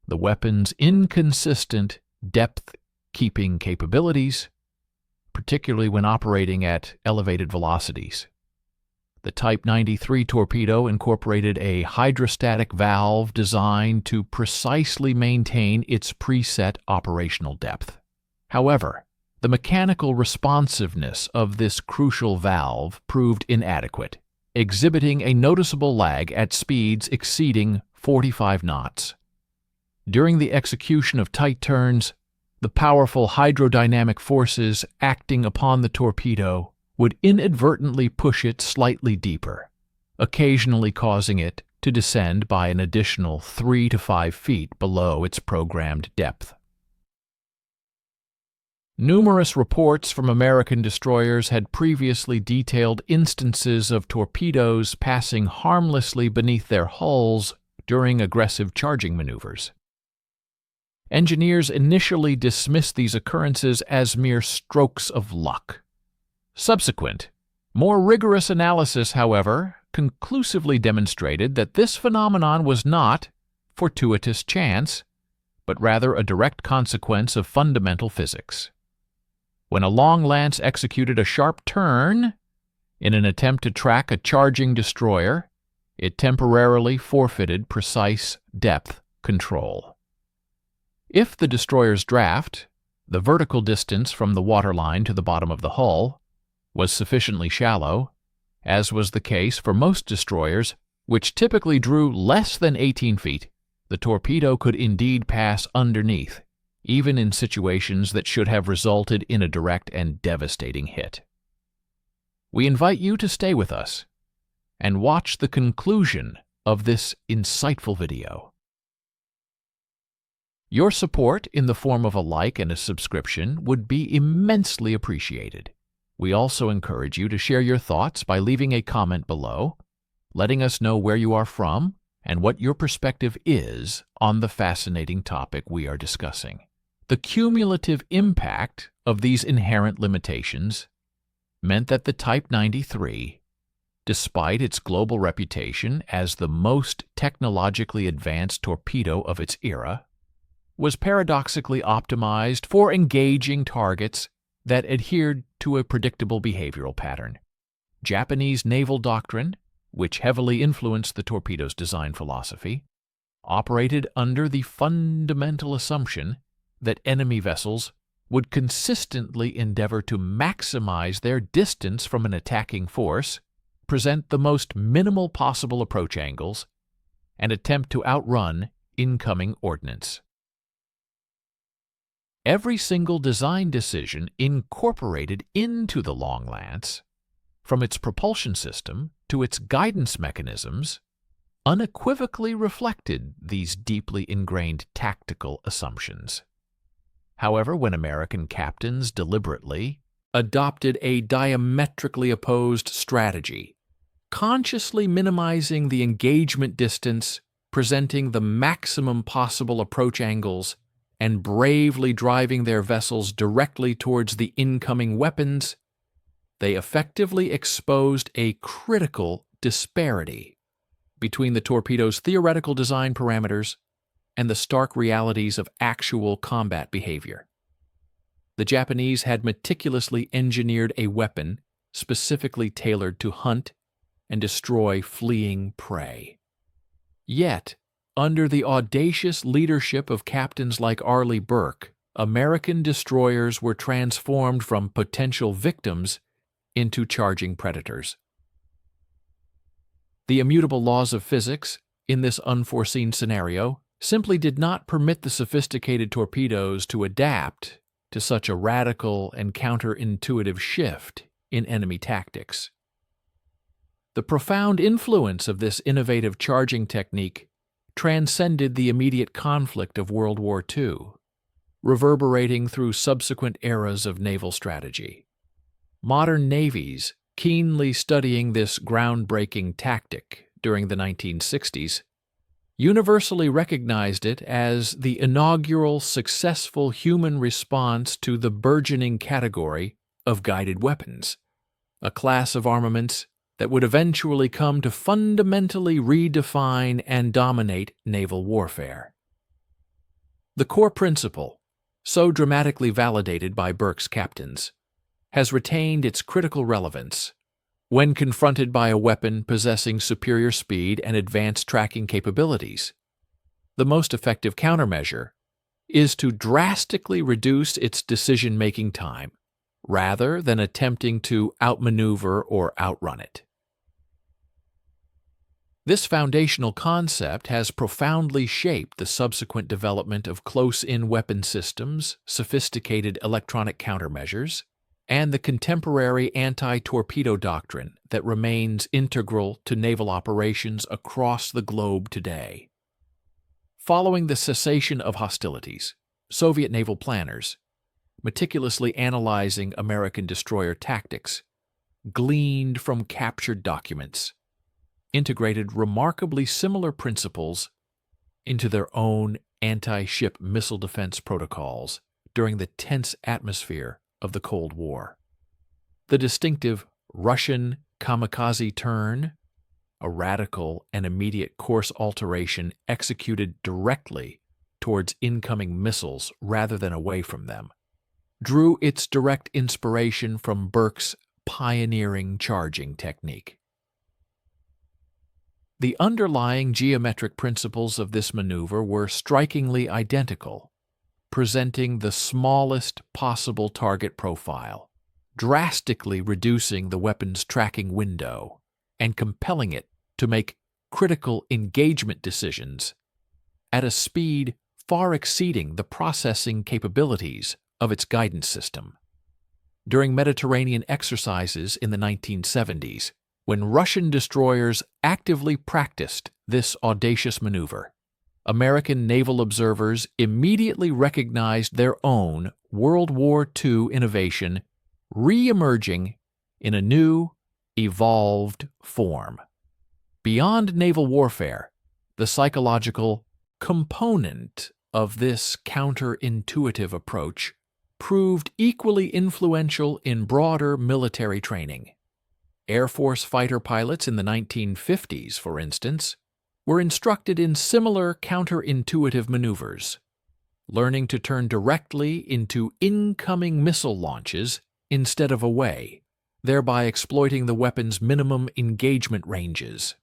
the weapon's inconsistent depth-keeping capabilities, particularly when operating at elevated velocities. The Type 93 torpedo incorporated a hydrostatic valve designed to precisely maintain its preset operational depth. However, the mechanical responsiveness of this crucial valve proved inadequate, exhibiting a noticeable lag at speeds exceeding 45 knots. During the execution of tight turns, the powerful hydrodynamic forces acting upon the torpedo would inadvertently push it slightly deeper, occasionally causing it to descend by an additional 3 to 5 feet below its programmed depth. Numerous reports from American destroyers had previously detailed instances of torpedoes passing harmlessly beneath their hulls during aggressive charging maneuvers. Engineers initially dismissed these occurrences as mere strokes of luck. Subsequent, more rigorous analysis, however, conclusively demonstrated that this phenomenon was not fortuitous chance, but rather a direct consequence of fundamental physics. When a long lance executed a sharp turn in an attempt to track a charging destroyer, it temporarily forfeited precise depth control. If the destroyer's draft, the vertical distance from the waterline to the bottom of the hull, was sufficiently shallow, as was the case for most destroyers, which typically drew less than 18 feet, the torpedo could indeed pass underneath, even in situations that should have resulted in a direct and devastating hit. We invite you to stay with us and watch the conclusion of this insightful video. Your support in the form of a like and a subscription would be immensely appreciated. We also encourage you to share your thoughts by leaving a comment below, letting us know where you are from and what your perspective is on the fascinating topic we are discussing. The cumulative impact of these inherent limitations meant that the Type 93, despite its global reputation as the most technologically advanced torpedo of its era, was paradoxically optimized for engaging targets that adhered to a predictable behavioral pattern. Japanese naval doctrine, which heavily influenced the torpedo's design philosophy, operated under the fundamental assumption that enemy vessels would consistently endeavor to maximize their distance from an attacking force, present the most minimal possible approach angles, and attempt to outrun incoming ordnance. Every single design decision incorporated into the long lance, from its propulsion system to its guidance mechanisms, unequivocally reflected these deeply ingrained tactical assumptions. However, when American captains deliberately adopted a diametrically opposed strategy, consciously minimizing the engagement distance, presenting the maximum possible approach angles, and bravely driving their vessels directly towards the incoming weapons, they effectively exposed a critical disparity between the torpedo's theoretical design parameters and the stark realities of actual combat behavior. The Japanese had meticulously engineered a weapon specifically tailored to hunt and destroy fleeing prey. Yet, under the audacious leadership of captains like Arleigh Burke, American destroyers were transformed from potential victims into charging predators. The immutable laws of physics, in this unforeseen scenario, simply did not permit the sophisticated torpedoes to adapt to such a radical and counterintuitive shift in enemy tactics. The profound influence of this innovative charging technique transcended the immediate conflict of World War II, reverberating through subsequent eras of naval strategy. Modern navies, keenly studying this groundbreaking tactic during the 1960s, universally recognized it as the inaugural successful human response to the burgeoning category of guided weapons, a class of armaments that would eventually come to fundamentally redefine and dominate naval warfare. The core principle, so dramatically validated by Burke's captains, has retained its critical relevance when confronted by a weapon possessing superior speed and advanced tracking capabilities. The most effective countermeasure is to drastically reduce its decision-making time, rather than attempting to outmaneuver or outrun it. This foundational concept has profoundly shaped the subsequent development of close-in weapon systems, sophisticated electronic countermeasures, and the contemporary anti-torpedo doctrine that remains integral to naval operations across the globe today. Following the cessation of hostilities, Soviet naval planners, meticulously analyzing American destroyer tactics, gleaned from captured documents, integrated remarkably similar principles into their own anti-ship missile defense protocols during the tense atmosphere of the Cold War. The distinctive Russian kamikaze turn, a radical and immediate course alteration executed directly towards incoming missiles rather than away from them, drew its direct inspiration from Burke's pioneering charging technique. The underlying geometric principles of this maneuver were strikingly identical, presenting the smallest possible target profile, drastically reducing the weapon's tracking window, and compelling it to make critical engagement decisions at a speed far exceeding the processing capabilities of its guidance system. During Mediterranean exercises in the 1970s, when Russian destroyers actively practiced this audacious maneuver, American naval observers immediately recognized their own World War II innovation re-emerging in a new, evolved form. Beyond naval warfare, the psychological component of this counterintuitive approach proved equally influential in broader military training. Air Force fighter pilots in the 1950s, for instance, were instructed in similar counterintuitive maneuvers, learning to turn directly into incoming missile launches instead of away, thereby exploiting the weapon's minimum engagement ranges.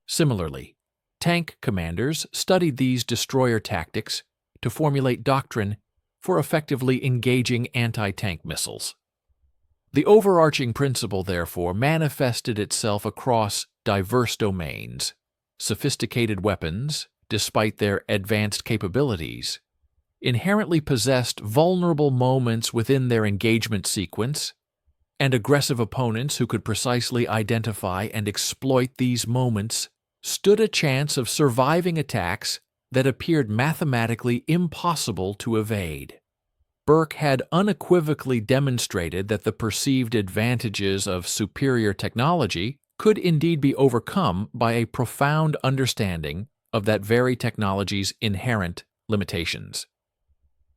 Similarly, tank commanders studied these destroyer tactics to formulate doctrine for effectively engaging anti-tank missiles. The overarching principle, therefore, manifested itself across diverse domains. Sophisticated weapons, despite their advanced capabilities, inherently possessed vulnerable moments within their engagement sequence, and aggressive opponents who could precisely identify and exploit these moments stood a chance of surviving attacks that appeared mathematically impossible to evade. Burke had unequivocally demonstrated that the perceived advantages of superior technology could indeed be overcome by a profound understanding of that very technology's inherent limitations.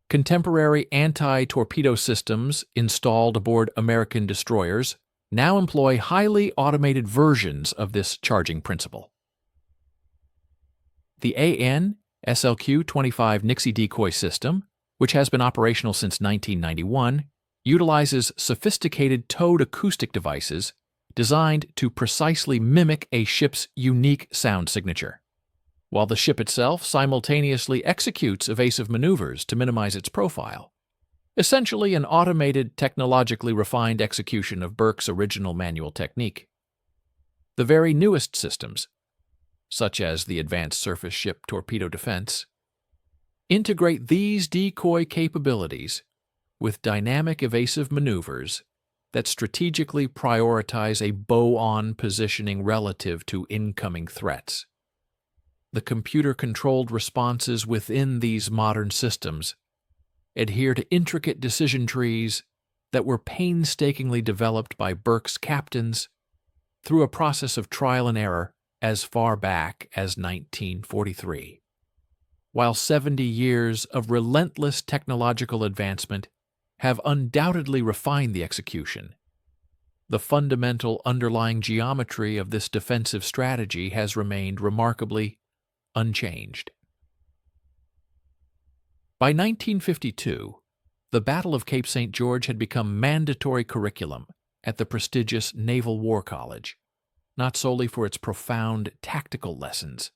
Contemporary anti-torpedo systems installed aboard American destroyers now employ highly automated versions of this charging principle. The AN SLQ-25 Nixie decoy system, which has been operational since 1991, utilizes sophisticated towed acoustic devices designed to precisely mimic a ship's unique sound signature, while the ship itself simultaneously executes evasive maneuvers to minimize its profile. Essentially an automated, technologically refined execution of Burke's original manual technique. The very newest systems, such as the Advanced Surface Ship Torpedo Defense, integrate these decoy capabilities with dynamic evasive maneuvers that strategically prioritize a bow-on positioning relative to incoming threats. The computer-controlled responses within these modern systems adhere to intricate decision trees that were painstakingly developed by Burke's captains through a process of trial and error as far back as 1943. While 70 years of relentless technological advancement have undoubtedly refined the execution, the fundamental underlying geometry of this defensive strategy has remained remarkably unchanged. By 1952, the Battle of Cape St. George had become mandatory curriculum at the prestigious Naval War College, not solely for its profound tactical lessons,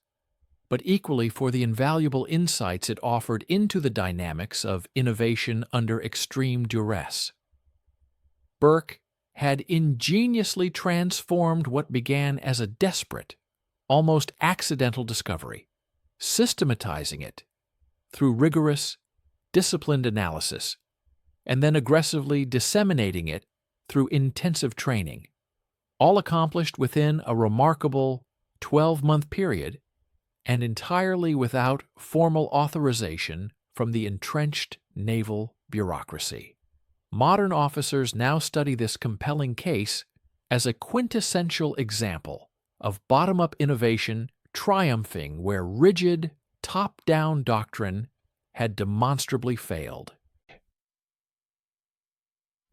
but equally for the invaluable insights it offered into the dynamics of innovation under extreme duress. Burke had ingeniously transformed what began as a desperate, almost accidental discovery, systematizing it through rigorous, disciplined analysis, and then aggressively disseminating it through intensive training, all accomplished within a remarkable 12-month period and entirely without formal authorization from the entrenched naval bureaucracy. Modern officers now study this compelling case as a quintessential example of bottom-up innovation triumphing where rigid, top-down doctrine had demonstrably failed.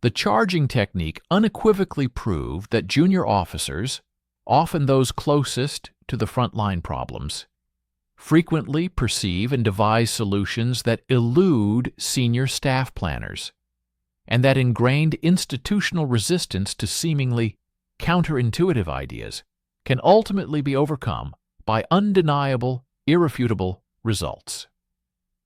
The charging technique unequivocally proved that junior officers, often those closest to the frontline problems, frequently perceive and devise solutions that elude senior staff planners, and that ingrained institutional resistance to seemingly counterintuitive ideas can ultimately be overcome by undeniable, irrefutable results.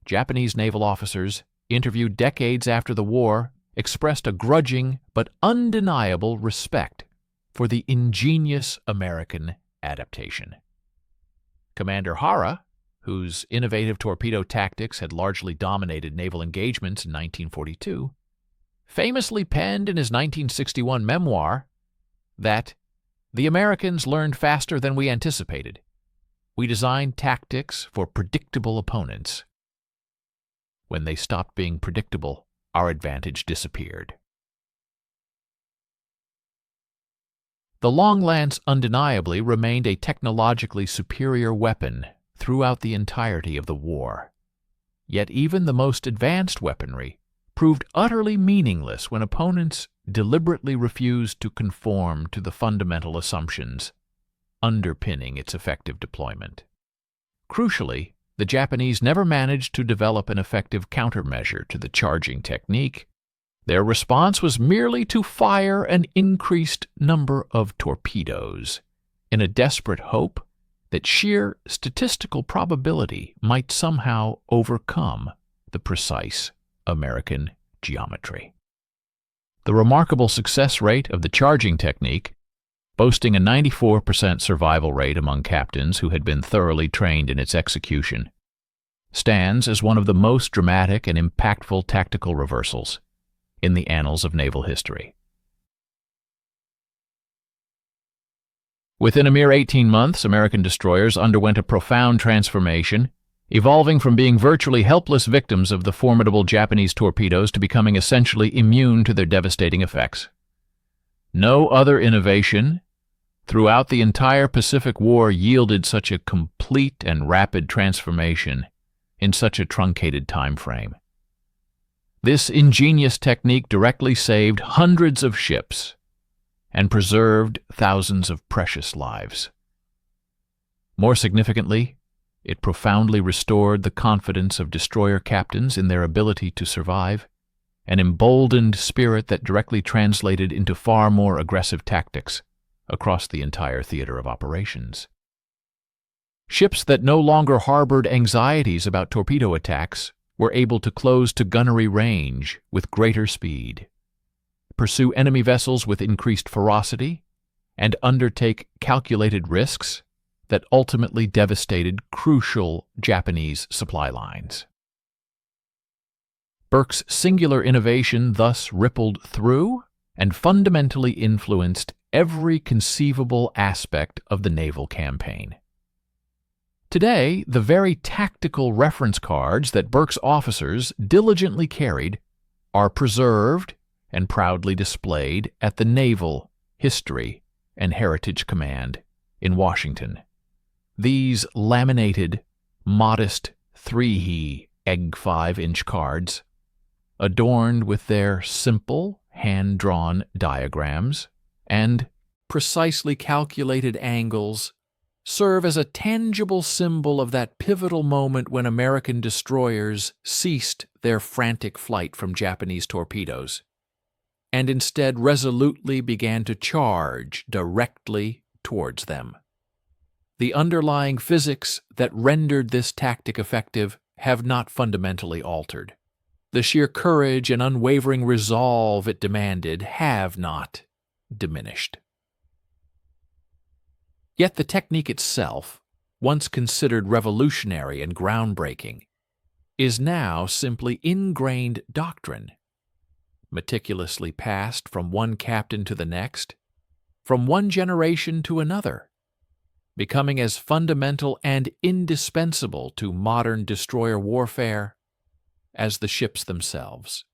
Japanese naval officers, interviewed decades after the war, expressed a grudging but undeniable respect for the ingenious American adaptation. Commander Hara, whose innovative torpedo tactics had largely dominated naval engagements in 1942, famously penned in his 1961 memoir that the Americans learned faster than we anticipated. We designed tactics for predictable opponents. When they stopped being predictable, our advantage disappeared. The long lance undeniably remained a technologically superior weapon throughout the entirety of the war. Yet even the most advanced weaponry proved utterly meaningless when opponents deliberately refused to conform to the fundamental assumptions underpinning its effective deployment. Crucially, the Japanese never managed to develop an effective countermeasure to the charging technique. Their response was merely to fire an increased number of torpedoes, in a desperate hope that sheer statistical probability might somehow overcome the precise American geometry. The remarkable success rate of the charging technique, boasting a 94% survival rate among captains who had been thoroughly trained in its execution, stands as one of the most dramatic and impactful tactical reversals in the annals of naval history. Within a mere 18 months, American destroyers underwent a profound transformation, evolving from being virtually helpless victims of the formidable Japanese torpedoes to becoming essentially immune to their devastating effects. No other innovation throughout the entire Pacific War yielded such a complete and rapid transformation in such a truncated time frame. This ingenious technique directly saved hundreds of ships and preserved thousands of precious lives. More significantly, it profoundly restored the confidence of destroyer captains in their ability to survive, an emboldened spirit that directly translated into far more aggressive tactics across the entire theater of operations. Ships that no longer harbored anxieties about torpedo attacks were able to close to gunnery range with greater speed, pursue enemy vessels with increased ferocity, and undertake calculated risks that ultimately devastated crucial Japanese supply lines. Burke's singular innovation thus rippled through and fundamentally influenced every conceivable aspect of the naval campaign. Today, the very tactical reference cards that Burke's officers diligently carried are preserved and proudly displayed at the Naval History and Heritage Command in Washington. These laminated, modest 3he egg 5-inch cards, adorned with their simple, hand-drawn diagrams and precisely calculated angles, serve as a tangible symbol of that pivotal moment when American destroyers ceased their frantic flight from Japanese torpedoes and instead resolutely began to charge directly towards them. The underlying physics that rendered this tactic effective have not fundamentally altered. The sheer courage and unwavering resolve it demanded have not diminished. Yet the technique itself, once considered revolutionary and groundbreaking, is now simply ingrained doctrine, meticulously passed from one captain to the next, from one generation to another, becoming as fundamental and indispensable to modern destroyer warfare as the ships themselves.